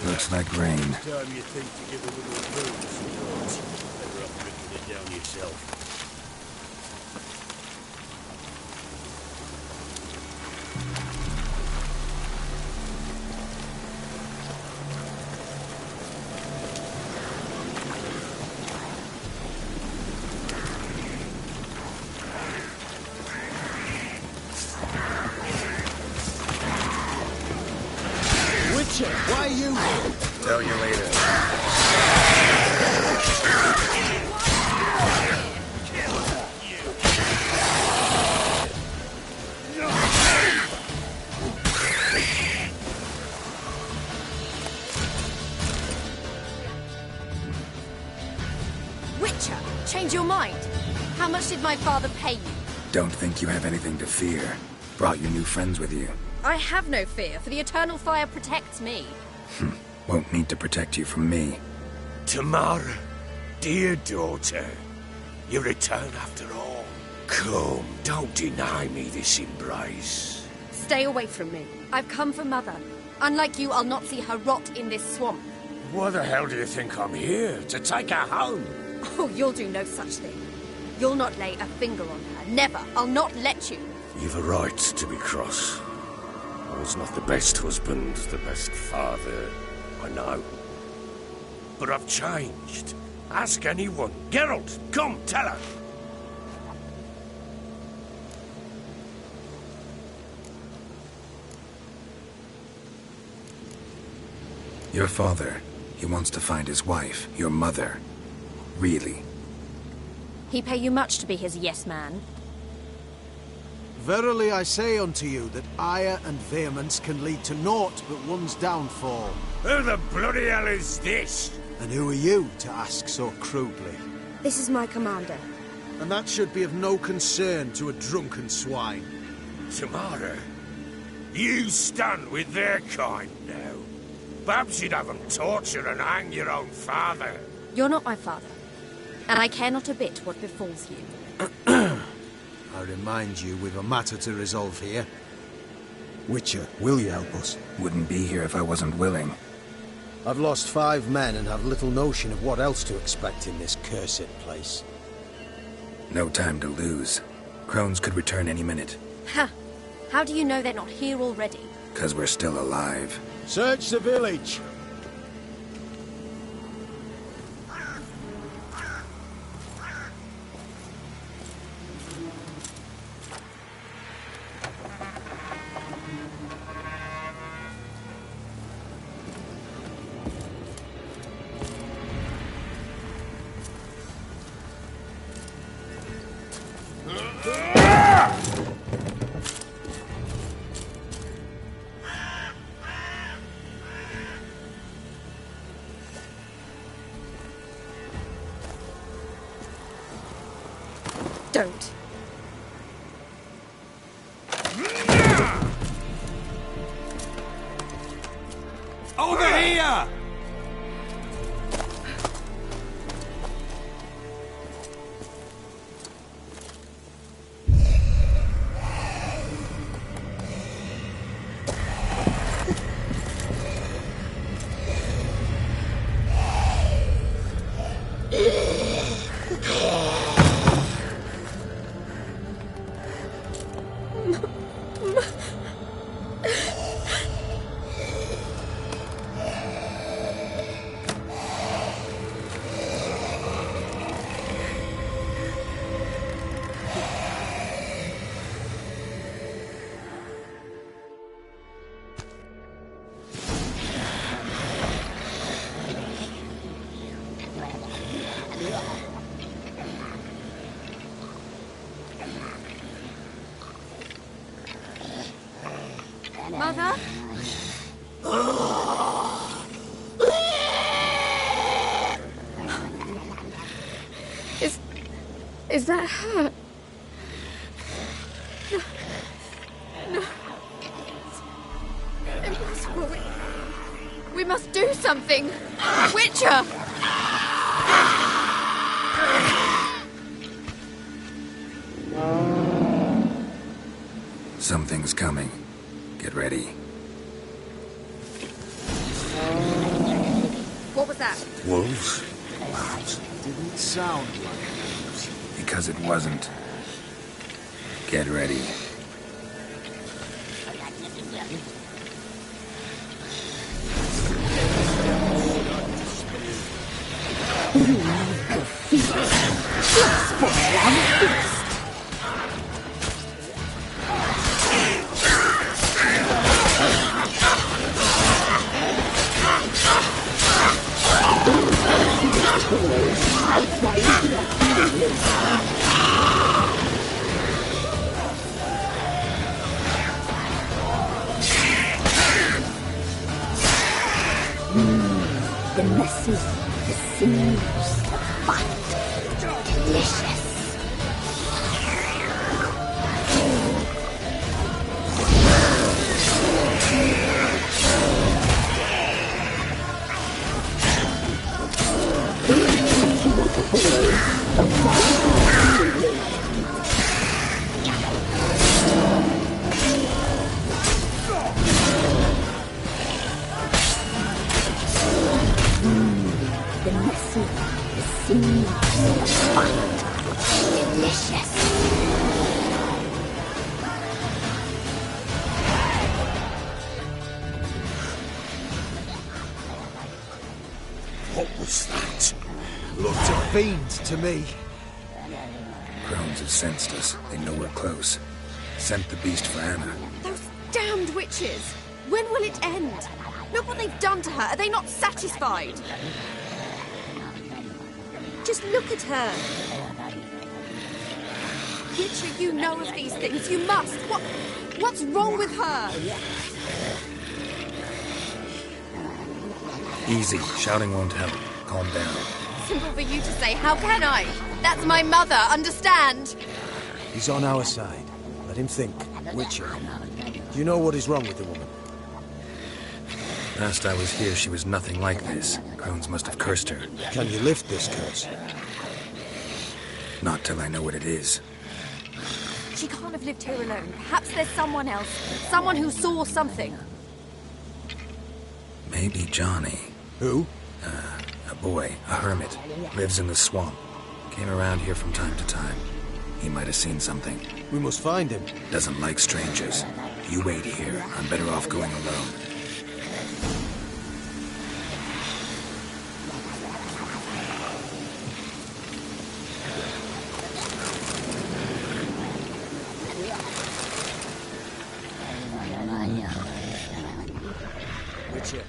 Looks like rain. Time you think to give a little booze, better off drinking it down yourself. Witcher, why are you here? Tell you later. change your mind? How much did my father pay you? Don't think you have anything to fear. Brought your new friends with you. I have no fear, for the eternal fire protects me. Won't need to protect you from me. Tamara, dear daughter, you return after all. Come, don't deny me this embrace. Stay away from me. I've come for Mother. Unlike you, I'll not see her rot in this swamp. Why the hell do you think I'm here? To take her home? Oh, you'll do no such thing. You'll not lay a finger on her. Never. I'll not let you. You've a right to be cross. I was not the best husband, the best father, I know. But I've changed. Ask anyone. Geralt, come, tell her. Your father, he wants to find his wife, your mother. Really? He pay you much to be his yes man. Verily I say unto you that ire and vehemence can lead to naught but one's downfall. Who the bloody hell is this? And who are you to ask so crudely? This is my commander. And that should be of no concern to a drunken swine. Tamara, you stand with their kind now. Perhaps you'd have them torture and hang your own father. You're not my father, and I care not a bit what befalls you. I remind you, we've a matter to resolve here. Witcher, will you help us? Wouldn't be here if I wasn't willing. I've lost 5 men and have little notion of what else to expect in this cursed place. No time to lose. Crones could return any minute. Ha! How do you know they're not here already? 'Cause we're still alive. Search the village! Don't. Over here! Mother? Is that her? No. No. It's impossible. We must do something. Witcher! Something's coming. Get ready. What was that? Wolves? Didn't sound like it. Because it wasn't. Get ready. The messes, the sinews, the fight. delicious. The messy, the seed, the fat. Delicious. What was that? Looked a fiend to me. Crones have sensed us. They know we're close. Sent the beast for Anna. Those damned witches! When will it end? Look what they've done to her. Are they not satisfied? Just look at her. Witcher, you know of these things. You must. What's wrong with her? Easy. Shouting won't help. Calm down. Simple for you to say. How can I? That's my mother. Understand? He's on our side. Let him think. Witcher. Do you know what is wrong with the woman? Last I was here, she was nothing like this. Crones must have cursed her. Can you lift this curse? Not till I know what it is. She can't have lived here alone. Perhaps there's someone else. Someone who saw something. Maybe Johnny. Who? A boy, a hermit. Lives in the swamp. Came around here from time to time. He might have seen something. We must find him. Doesn't like strangers. You wait here. I'm better off going alone. Witcher.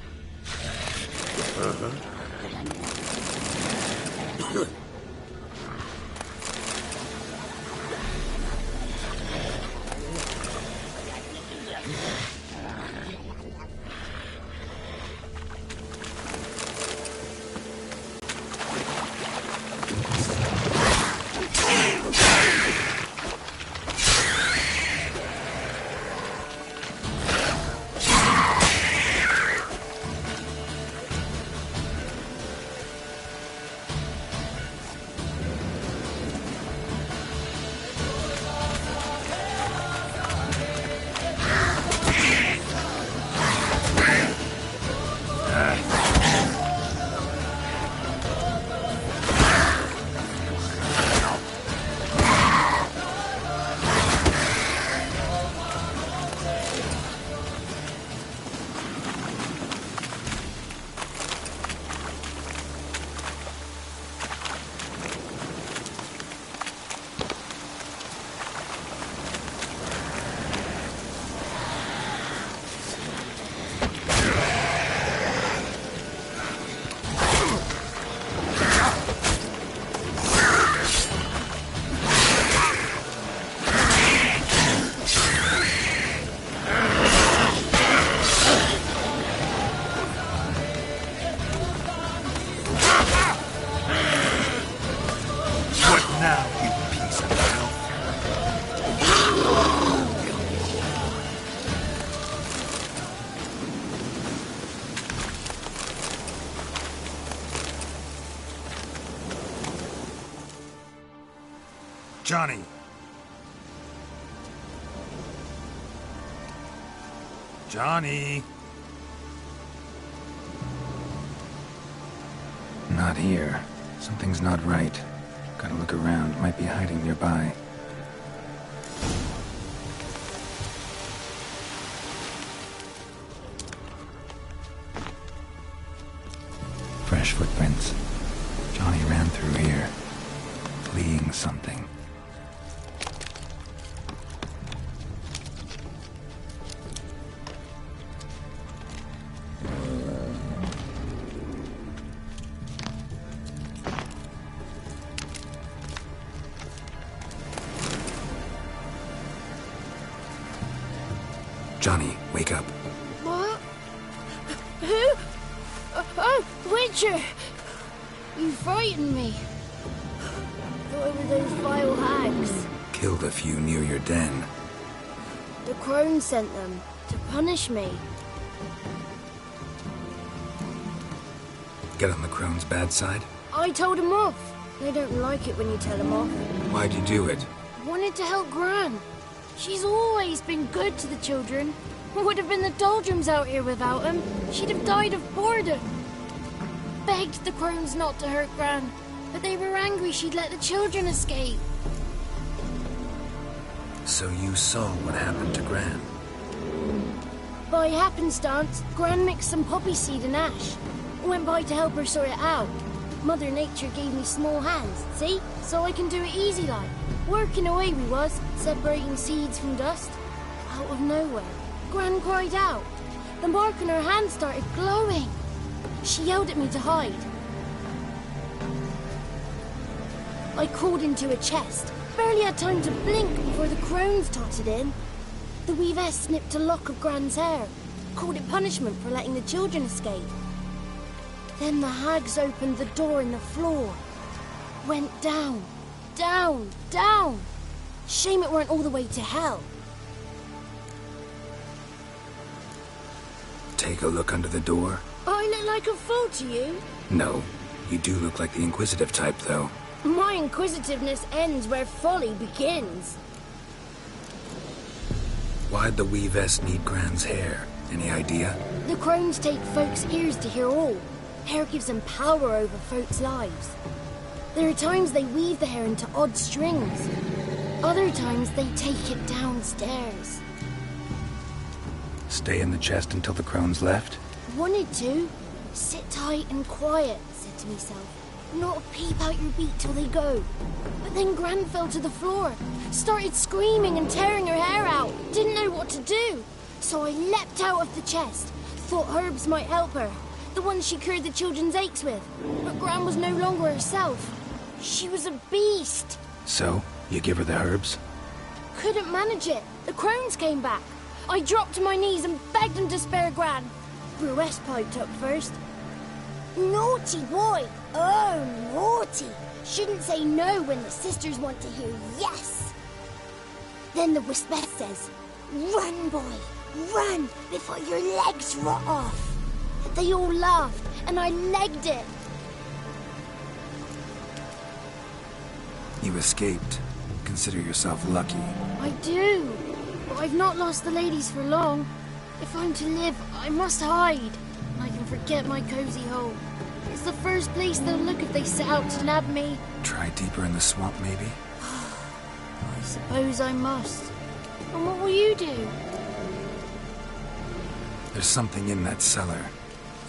Johnny! Johnny! Not here. Something's not right. Gotta look around. Might be hiding nearby. Fresh footprints. Johnny ran through here, fleeing something. Johnny, wake up. What? Who? Oh, Witcher! You frightened me. over those vile hags. Killed a few near your den. The crone sent them to punish me. Get on the crone's bad side? I told him off. They don't like it when you tell them off. Why'd you do it? Wanted to help Gran. She's always been good to the children. Would have been the doldrums out here without him. She'd have died of boredom. Begged the crones not to hurt Gran, but they were angry she'd let the children escape. So you saw what happened to Gran? By happenstance, Gran mixed some poppy seed and ash. Went by to help her sort it out. Mother Nature gave me small hands, see? So I can do it easy like. Working away we was, separating seeds from dust. Out of nowhere, Gran cried out. The mark on her hand started glowing. She yelled at me to hide. I crawled into a chest. Barely had time to blink before the crones totted in. The weavess snipped a lock of Gran's hair. Called it punishment for letting the children escape. Then the hags opened the door in the floor. Went down, down, down. Shame it weren't all the way to hell. Take a look under the door. I look like a fool to you? No, you do look like the inquisitive type, though. My inquisitiveness ends where folly begins. Why'd the weavess need Gran's hair? Any idea? The crones take folks' ears to hear all. Hair gives them power over folks' lives. There are times they weave the hair into odd strings. Other times they take it downstairs. Stay in the chest until the crones left? Wanted to. Sit tight and quiet, said to myself. Not peep out your beat till they go. But then Gran fell to the floor. Started screaming and tearing her hair out. Didn't know what to do. So I leapt out of the chest. Thought herbs might help her. The ones she cured the children's aches with. But Gran was no longer herself. She was a beast. So, you give her the herbs? Couldn't manage it. The crones came back. I dropped to my knees and begged them to spare Gran. Bruce piped up first. Naughty boy. Oh, naughty. Shouldn't say no when the sisters want to hear yes. Then the whisper says, run, boy, run before your legs rot off. They all laughed, and I legged it. You escaped. Consider yourself lucky. I do, but I've not lost the ladies for long. If I'm to live, I must hide. I can forget my cozy hole. It's the first place they'll look if they set out to nab me. Try deeper in the swamp, maybe? I suppose I must. And what will you do? There's something in that cellar.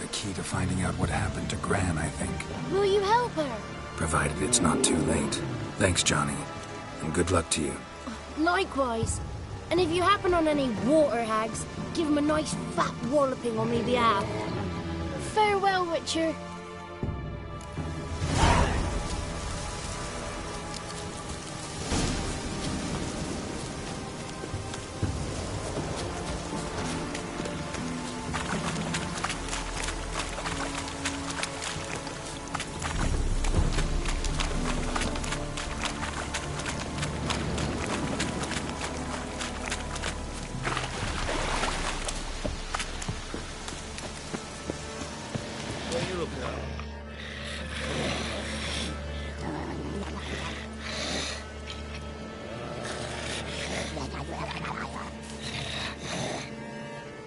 The key to finding out what happened to Gran, I think. Will you help her? Provided it's not too late. Thanks, Johnny. And good luck to you. Likewise. And if you happen on any water hags, give them a nice fat walloping on me behalf. Farewell, Witcher.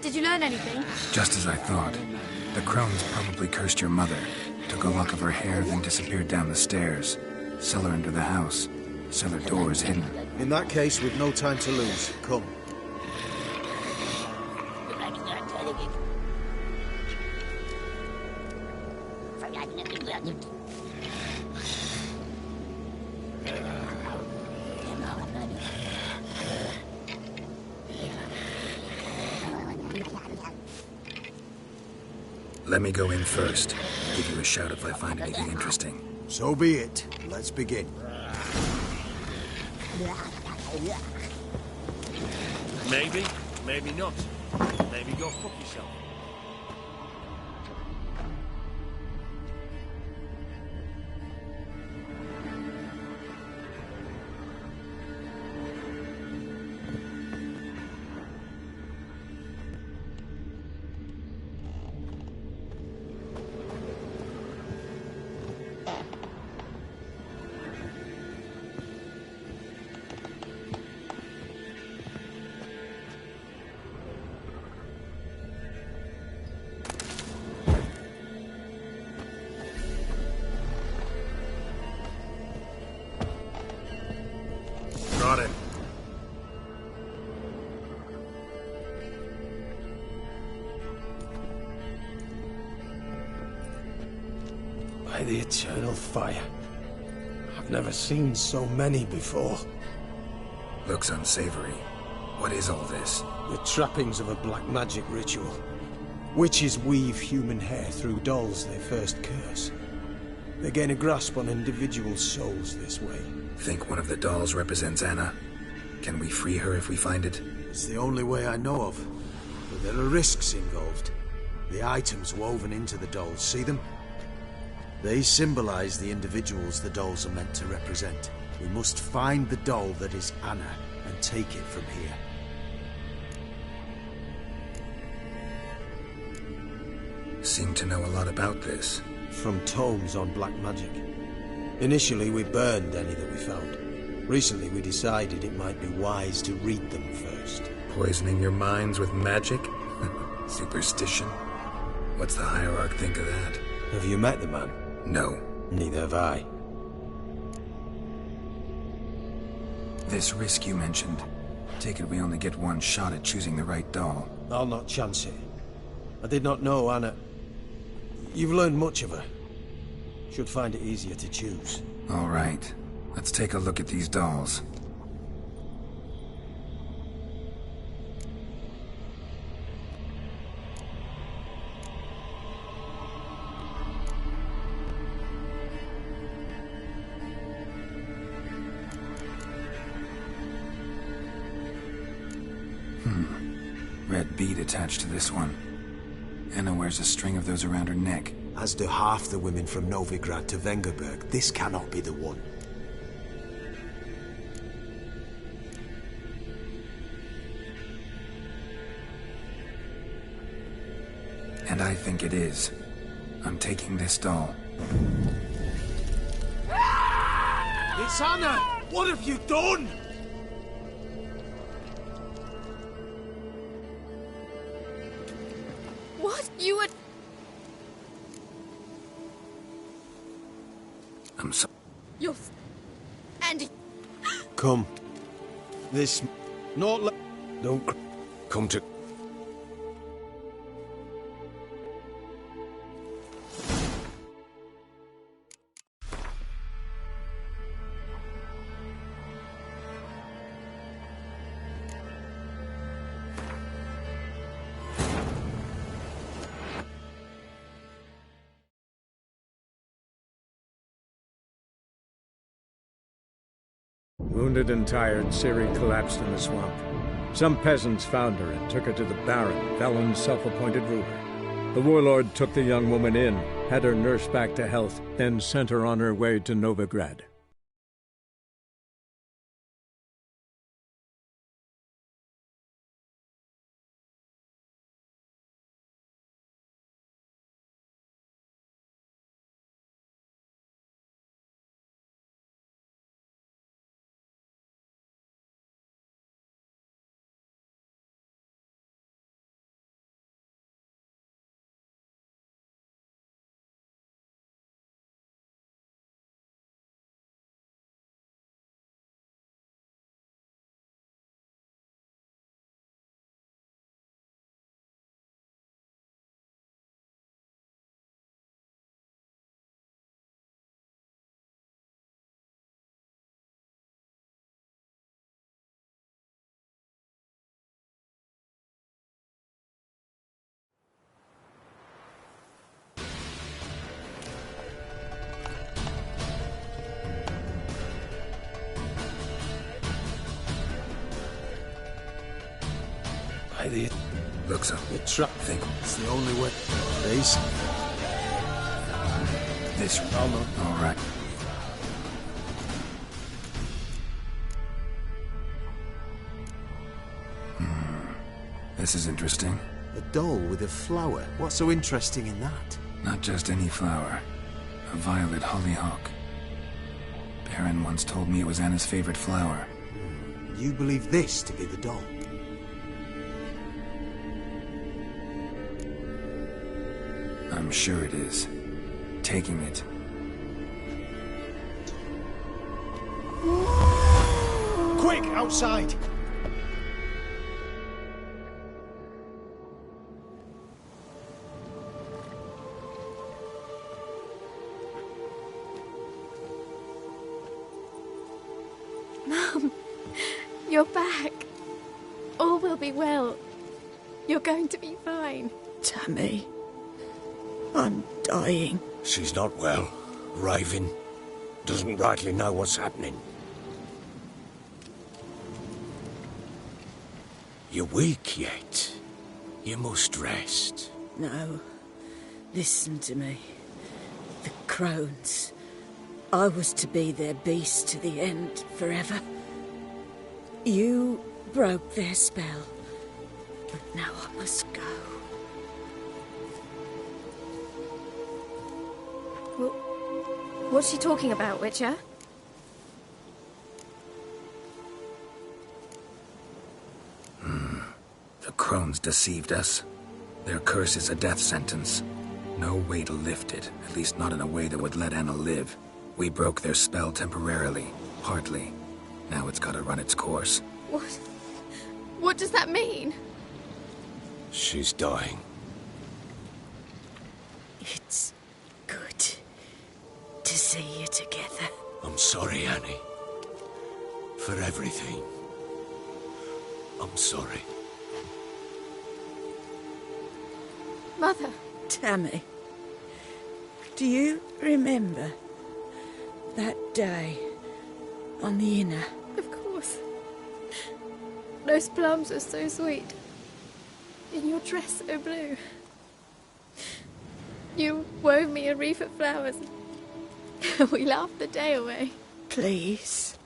Did you learn anything? Just as I thought. The crones probably cursed your mother. Took a lock of her hair, then disappeared down the stairs. Cellar under the house. Cellar door is hidden. In that case, we've no time to lose. Come. Let me go in first. Give you a shout if I find anything interesting. So be it. Let's begin. Maybe, maybe not. Maybe go fuck yourself. the eternal fire. I've never seen so many before. Looks unsavory. What is all this? The trappings of a black magic ritual. Witches weave human hair through dolls they first curse. They gain a grasp on individual souls this way. Think one of the dolls represents Anna? Can we free her if we find it? It's the only way I know of. But there are risks involved. The items woven into the dolls, see them? They symbolize the individuals the dolls are meant to represent. We must find the doll that is Anna and take it from here. Seem to know a lot about this. From tomes on black magic. Initially, we burned any that we found. Recently, we decided it might be wise to read them first. Poisoning your minds with magic? Superstition? What's the hierarch think of that? Have you met the man? No. Neither have I. This risk you mentioned. Take it we only get one shot at choosing the right doll. I'll not chance it. I did not know Anna. You've learned much of her. Should find it easier to choose. All right. Let's take a look at these dolls. Red bead attached to this one. Anna wears a string of those around her neck. As do half the women from Novigrad to Vengerberg. This cannot be the one. And I think it is. I'm taking this doll. It's Anna! What have you done? What? You would... I'm so... You're... Andy... Come. This... Not... Don't... Come to... Wounded and tired, Ciri collapsed in the swamp. Some peasants found her and took her to the Baron, Velen's self-appointed ruler. The warlord took the young woman in, had her nursed back to health, then sent her on her way to Novigrad. Looks up. The trap Think. It's the only way. Base. This. Oh, no. All right. This is interesting. A doll with a flower. What's so interesting in that? Not just any flower. A violet hollyhock. Baron once told me it was Anna's favorite flower. You believe this to be the doll? I'm sure it is. Taking it. Quick, outside! Mum, you're back. All will be well. You're going to be fine. Tammy, I'm dying. She's not well. Raving. Doesn't rightly know what's happening. You're weak yet. You must rest. No. Listen to me. The crones. I was to be their beast to the end, forever. You broke their spell. But now I must go. Well, what's she talking about, Witcher? The crones deceived us. Their curse is a death sentence. No way to lift it, at least not in a way that would let Anna live. We broke their spell temporarily, partly. Now it's gotta run its course. What? What does that mean? She's dying. It's good to see you together. I'm sorry, Annie. For everything. I'm sorry. Mother. Tammy, do you remember that day on the Inner? Of course. Those plums are so sweet. And your dress so blue. You wove me a wreath of flowers. We laughed the day away. Please,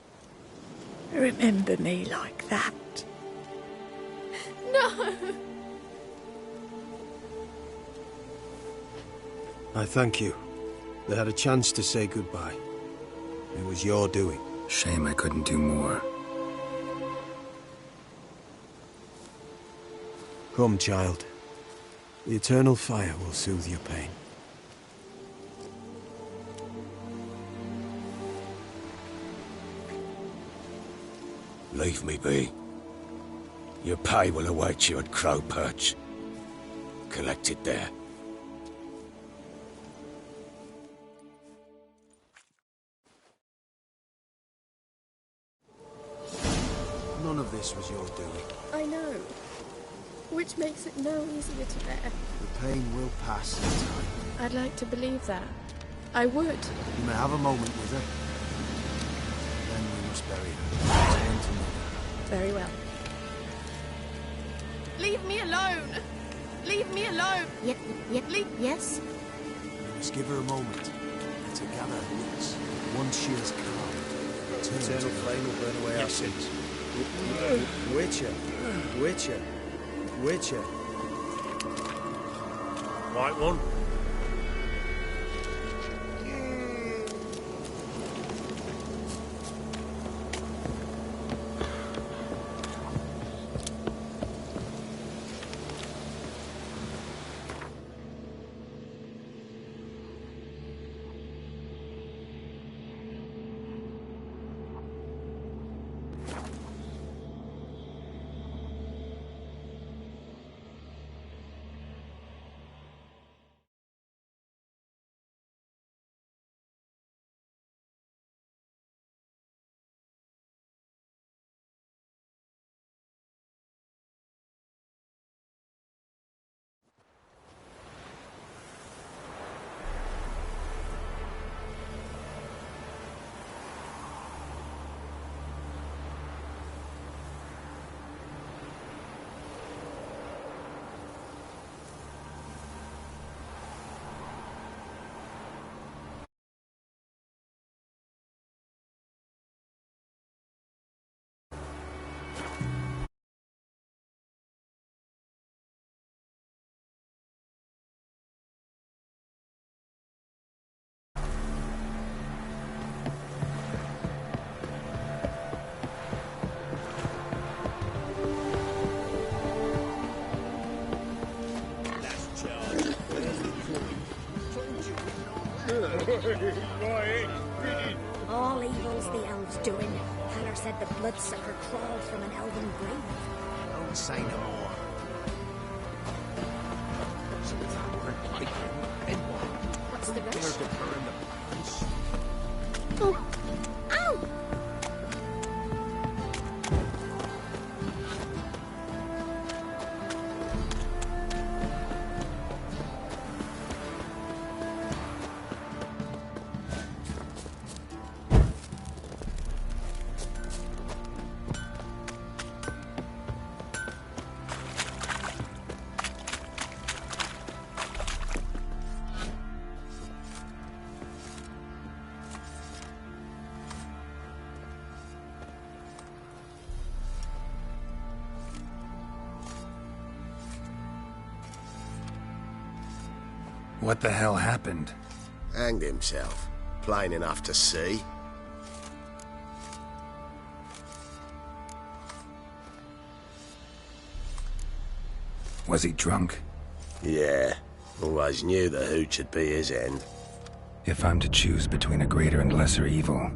remember me like that. No! I thank you. They had a chance to say goodbye. It was your doing. Shame I couldn't do more. Come, child. The eternal fire will soothe your pain. Leave me be. Your pay will await you at Crow Perch. Collect it there. None of this was your doing. I know. Which makes it no easier to bear. The pain will pass in time. I'd like to believe that. I would. You may have a moment with her. Then we must bury her. Turn to mother. Very well. Leave me alone! Leave me alone! Yep, yes? We must give her a moment. Let her gather her wits. Once she is calm, The eternal flame will burn away our sins. Witcher. Witcher. Witcher. Right one. All evil's the elves doing. Heller said the bloodsucker crawled from an elven grave. Don't say no more. So if I weren't like him, then what? What's the Dare rush? to burn the pants? Oh! Ow! What the hell happened? Hanged himself. Plain enough to see. Was he drunk? Yeah. Always knew the hooch would be his end. If I'm to choose between a greater and lesser evil,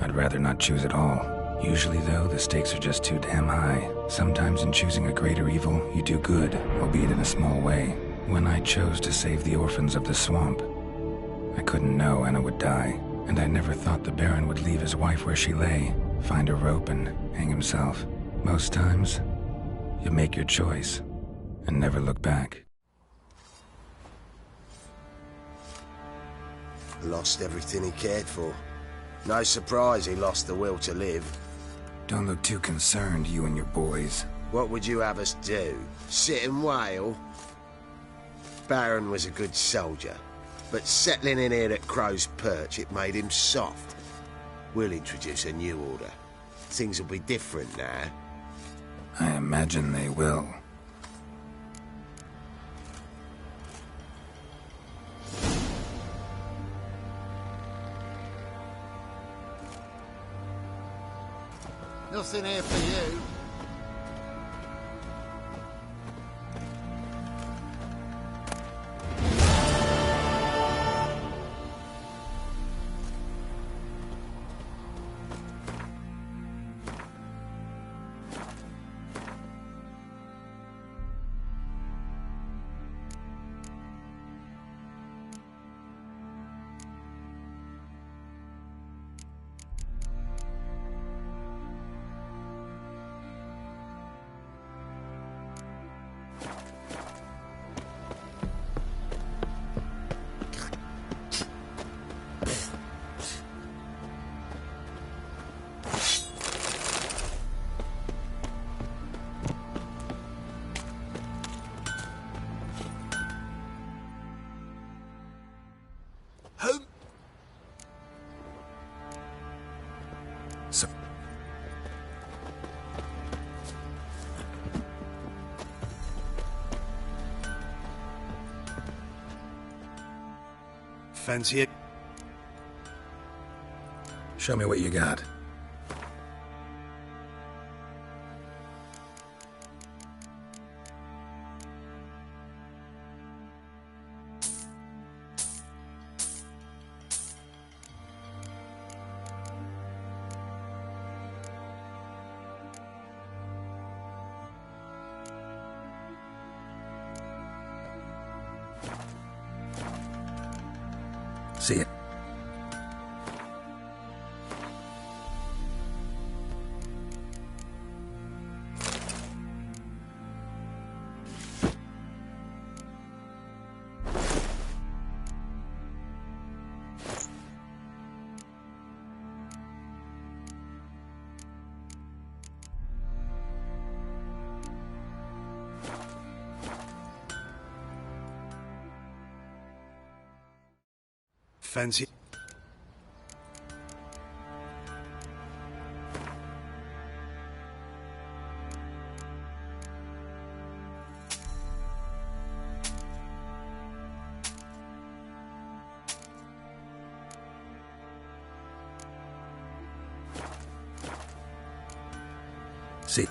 I'd rather not choose at all. Usually, though, the stakes are just too damn high. Sometimes in choosing a greater evil, you do good, albeit in a small way. When I chose to save the orphans of the swamp, I couldn't know Anna would die, and I never thought the Baron would leave his wife where she lay, find a rope and hang himself. Most times, you make your choice and never look back. Lost everything he cared for. No surprise he lost the will to live. Don't look too concerned, you and your boys. What would you have us do? Sit and wail? Baron was a good soldier, but settling in here at Crow's Perch, it made him soft. We'll introduce a new order. Things will be different now. I imagine they will. Nothing here for you. Fancy it? Show me what you got. See it. Fancy. See.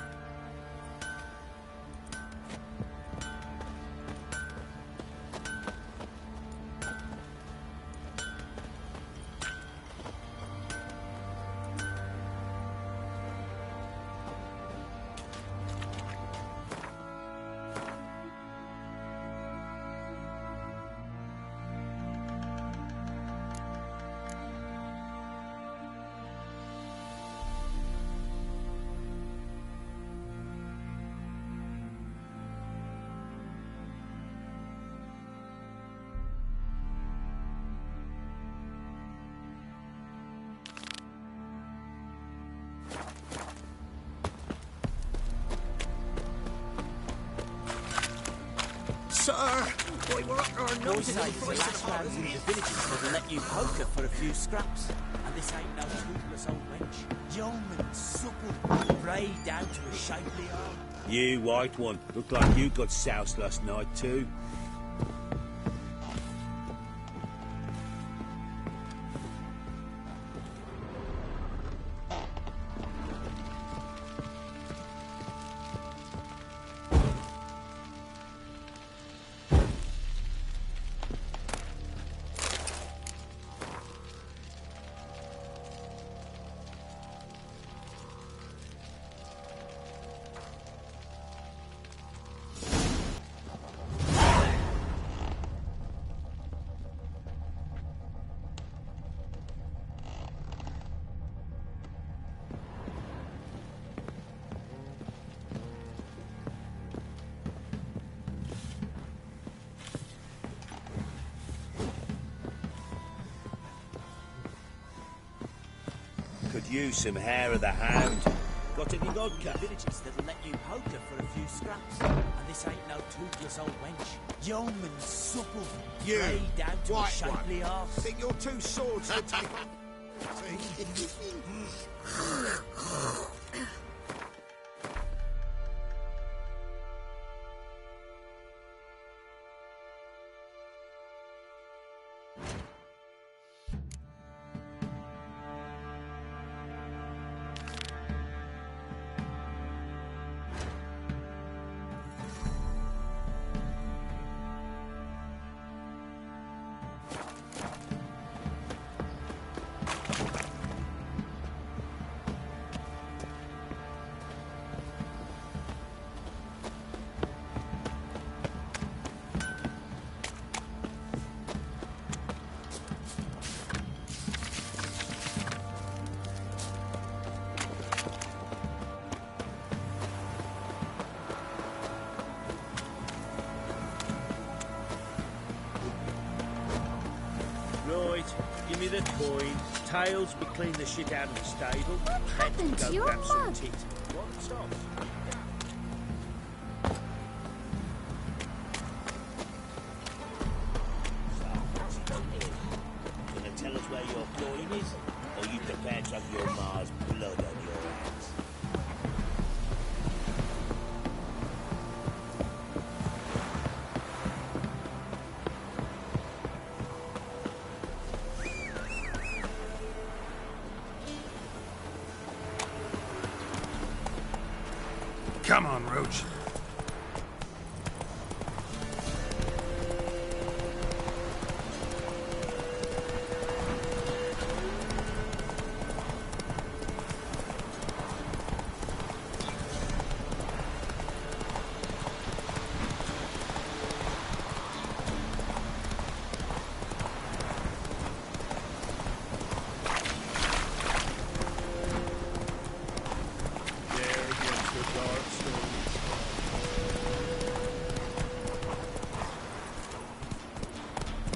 Sir, we were up our noses in the last man in the villages would let you poker for a few scraps. And this ain't no toothless old wench. Young and supple, grey down to a shapely arm. You white one, look like you got soused last night too. you some hair of the hound. Got any vodka? Villages that'll let you poker for a few scraps. And this ain't no toothless old wench. Young and supple. You, Grey down to a white shapely one. arse. Think your two swords would take... Right, give me the coin. Tails, we clean the shit out of the stable. What happened to your grab some mug? tit. What? Stop. Gonna tell us where your coin is? Or you prepared to have your ma's blood on your hands? Come on, Roach.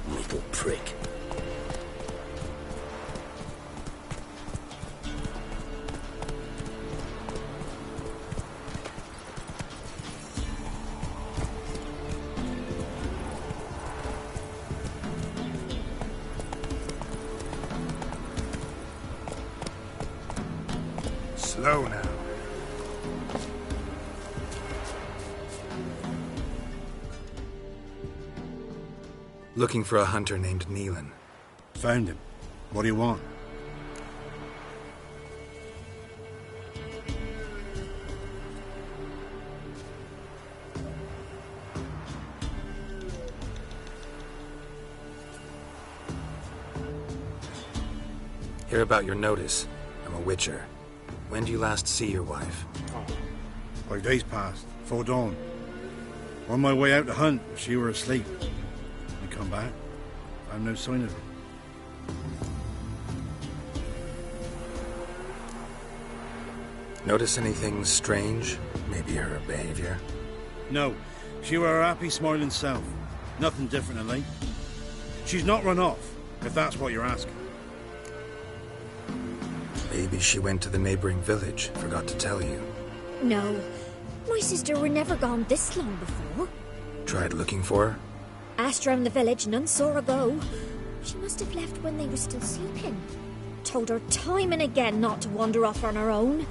Little prick. Slow now. Looking for a hunter named Neelan. Found him. What do you want? Hear about your notice. I'm a Witcher. When do you last see your wife? 5 days passed, before dawn. On my way out to hunt, if she were asleep. I come back, found no sign of her. Notice anything strange? Maybe her behavior? No, she were her happy, smiling self. Nothing different than late. She's not run off, if that's what you're asking. Maybe she went to the neighboring village, forgot to tell you. No, my sister were never gone this long before. Tried looking for her? Asked round the village, none saw her go. She must have left when they were still sleeping. Told her time and again not to wander off on her own.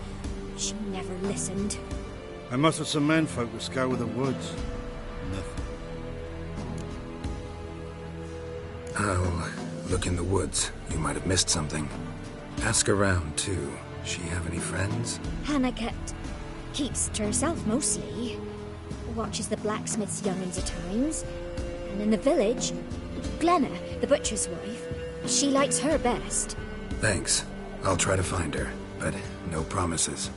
She never listened. I mustered some menfolk to scour the woods. Nothing. I'll look in the woods. You might have missed something. Ask around, too. She have any friends? Hannah keeps to herself mostly. Watches the blacksmith's young'uns at times. And in the village, Glenna, the butcher's wife, she likes her best. Thanks. I'll try to find her, but no promises.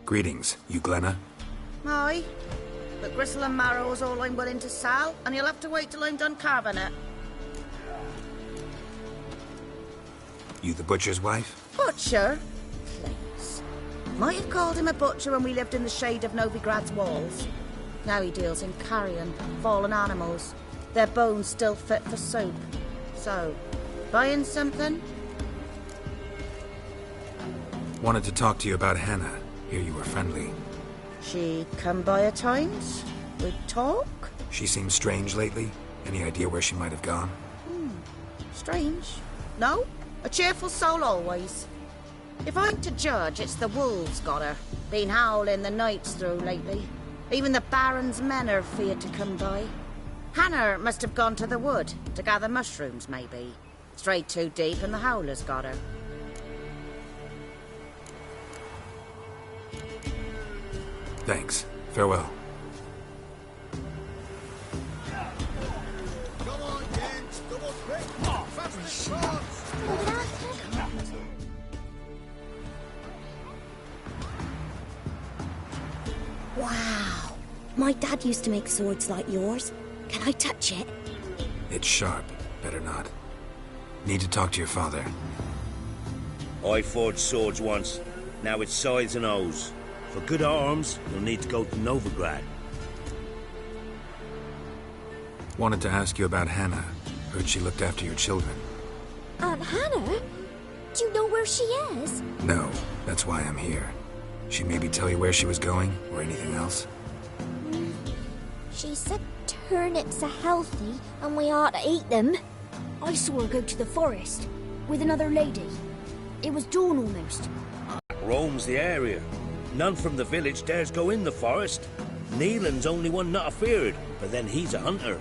Greetings, you Glenna? Aye, but gristle and marrow is all I'm willing to sell, and you'll have to wait till I'm done carving it. You the butcher's wife? Butcher? Please. Might have called him a butcher when we lived in the shade of Novigrad's walls. Now he deals in carrion, fallen animals. Their bones still fit for soup. So, buying something? Wanted to talk to you about Hannah. Hear you were friendly. She come by at times? We'd talk? She seems strange lately. Any idea where she might have gone? Strange. No? A cheerful soul always. If I'm to judge, it's the wolves got her. Been howling the nights through lately. Even the Baron's men are feared to come by. Hannah must have gone to the wood, to gather mushrooms, maybe. Strayed too deep and the howlers got her. Thanks. Farewell. Wow. My dad used to make swords like yours. Can I touch it? It's sharp. Better not. Need to talk to your father. I forged swords once. Now it's scythes and hoes. For good arms, you'll need to go to Novigrad. Wanted to ask you about Hannah. Heard she looked after your children. Aunt Hannah? Do you know where she is? No, that's why I'm here. She maybe tell you where she was going, or anything else? She said turnips are healthy, and we ought to eat them. I saw her go to the forest, with another lady. It was dawn almost. Roams the area. None from the village dares go in the forest. Neelan's only one not afeared, but then he's a hunter.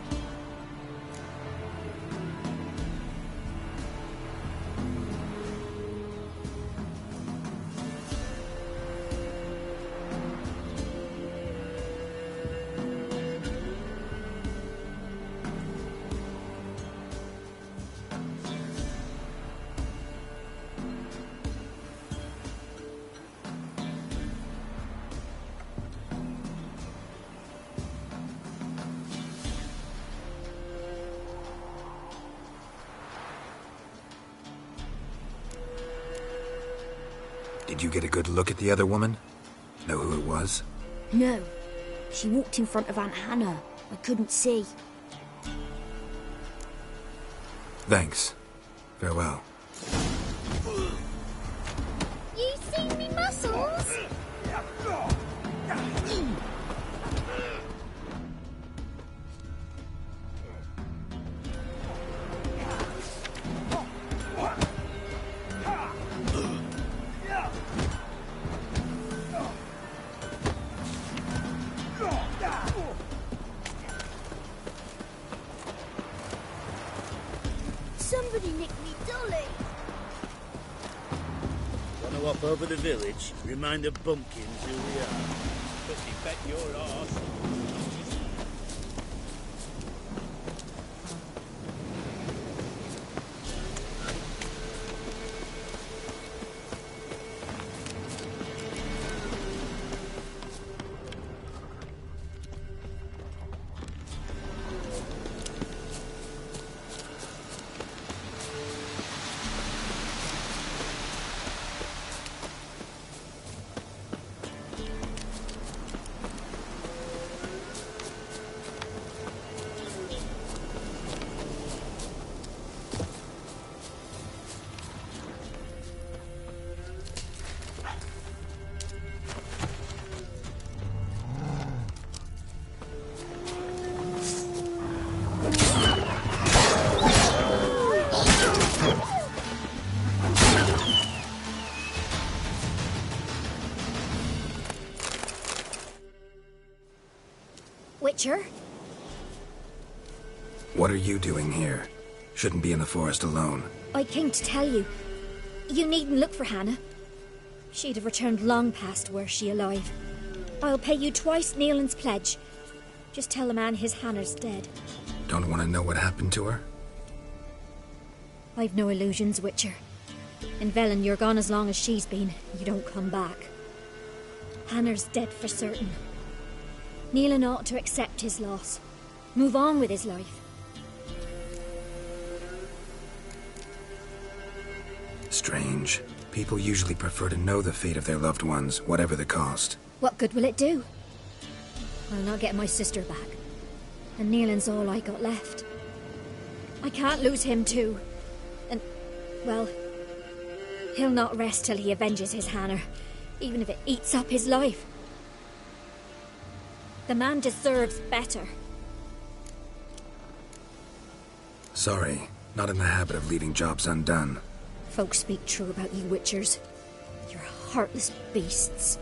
Did you get a good look at the other woman? Know who it was? No. She walked in front of Aunt Hannah. I couldn't see. Thanks. Farewell. You see me muscles? Somebody nicked me dolly. Wanna hop over the village? Remind the bumpkins who we are. But you bet your arse. Witcher? What are you doing here? Shouldn't be in the forest alone. I came to tell you. You needn't look for Hannah. She'd have returned long past were she alive. I'll pay you twice Neelan's pledge. Just tell the man his Hannah's dead. Don't want to know what happened to her? I've no illusions, Witcher. In Velen, you're gone as long as she's been. You don't come back. Hannah's dead for certain. Neelan ought to accept his loss. Move on with his life. Strange. People usually prefer to know the fate of their loved ones, whatever the cost. What good will it do? I'll not get my sister back. And Neelan's all I got left. I can't lose him too. And, well, he'll not rest till he avenges his Hanner, even if it eats up his life. The man deserves better. Sorry, not in the habit of leaving jobs undone. Folks speak true about you Witchers. You're heartless beasts.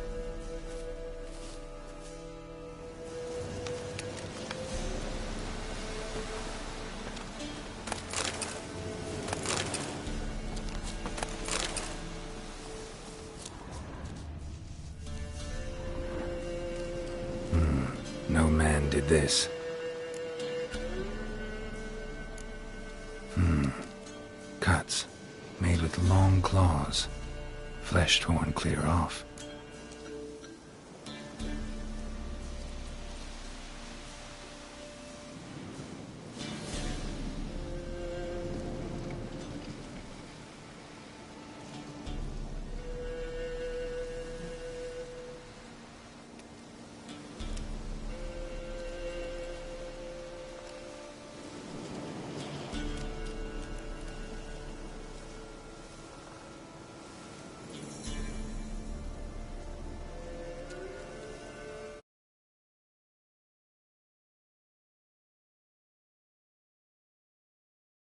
No man did this. Cuts. Made with long claws. Flesh torn clear off.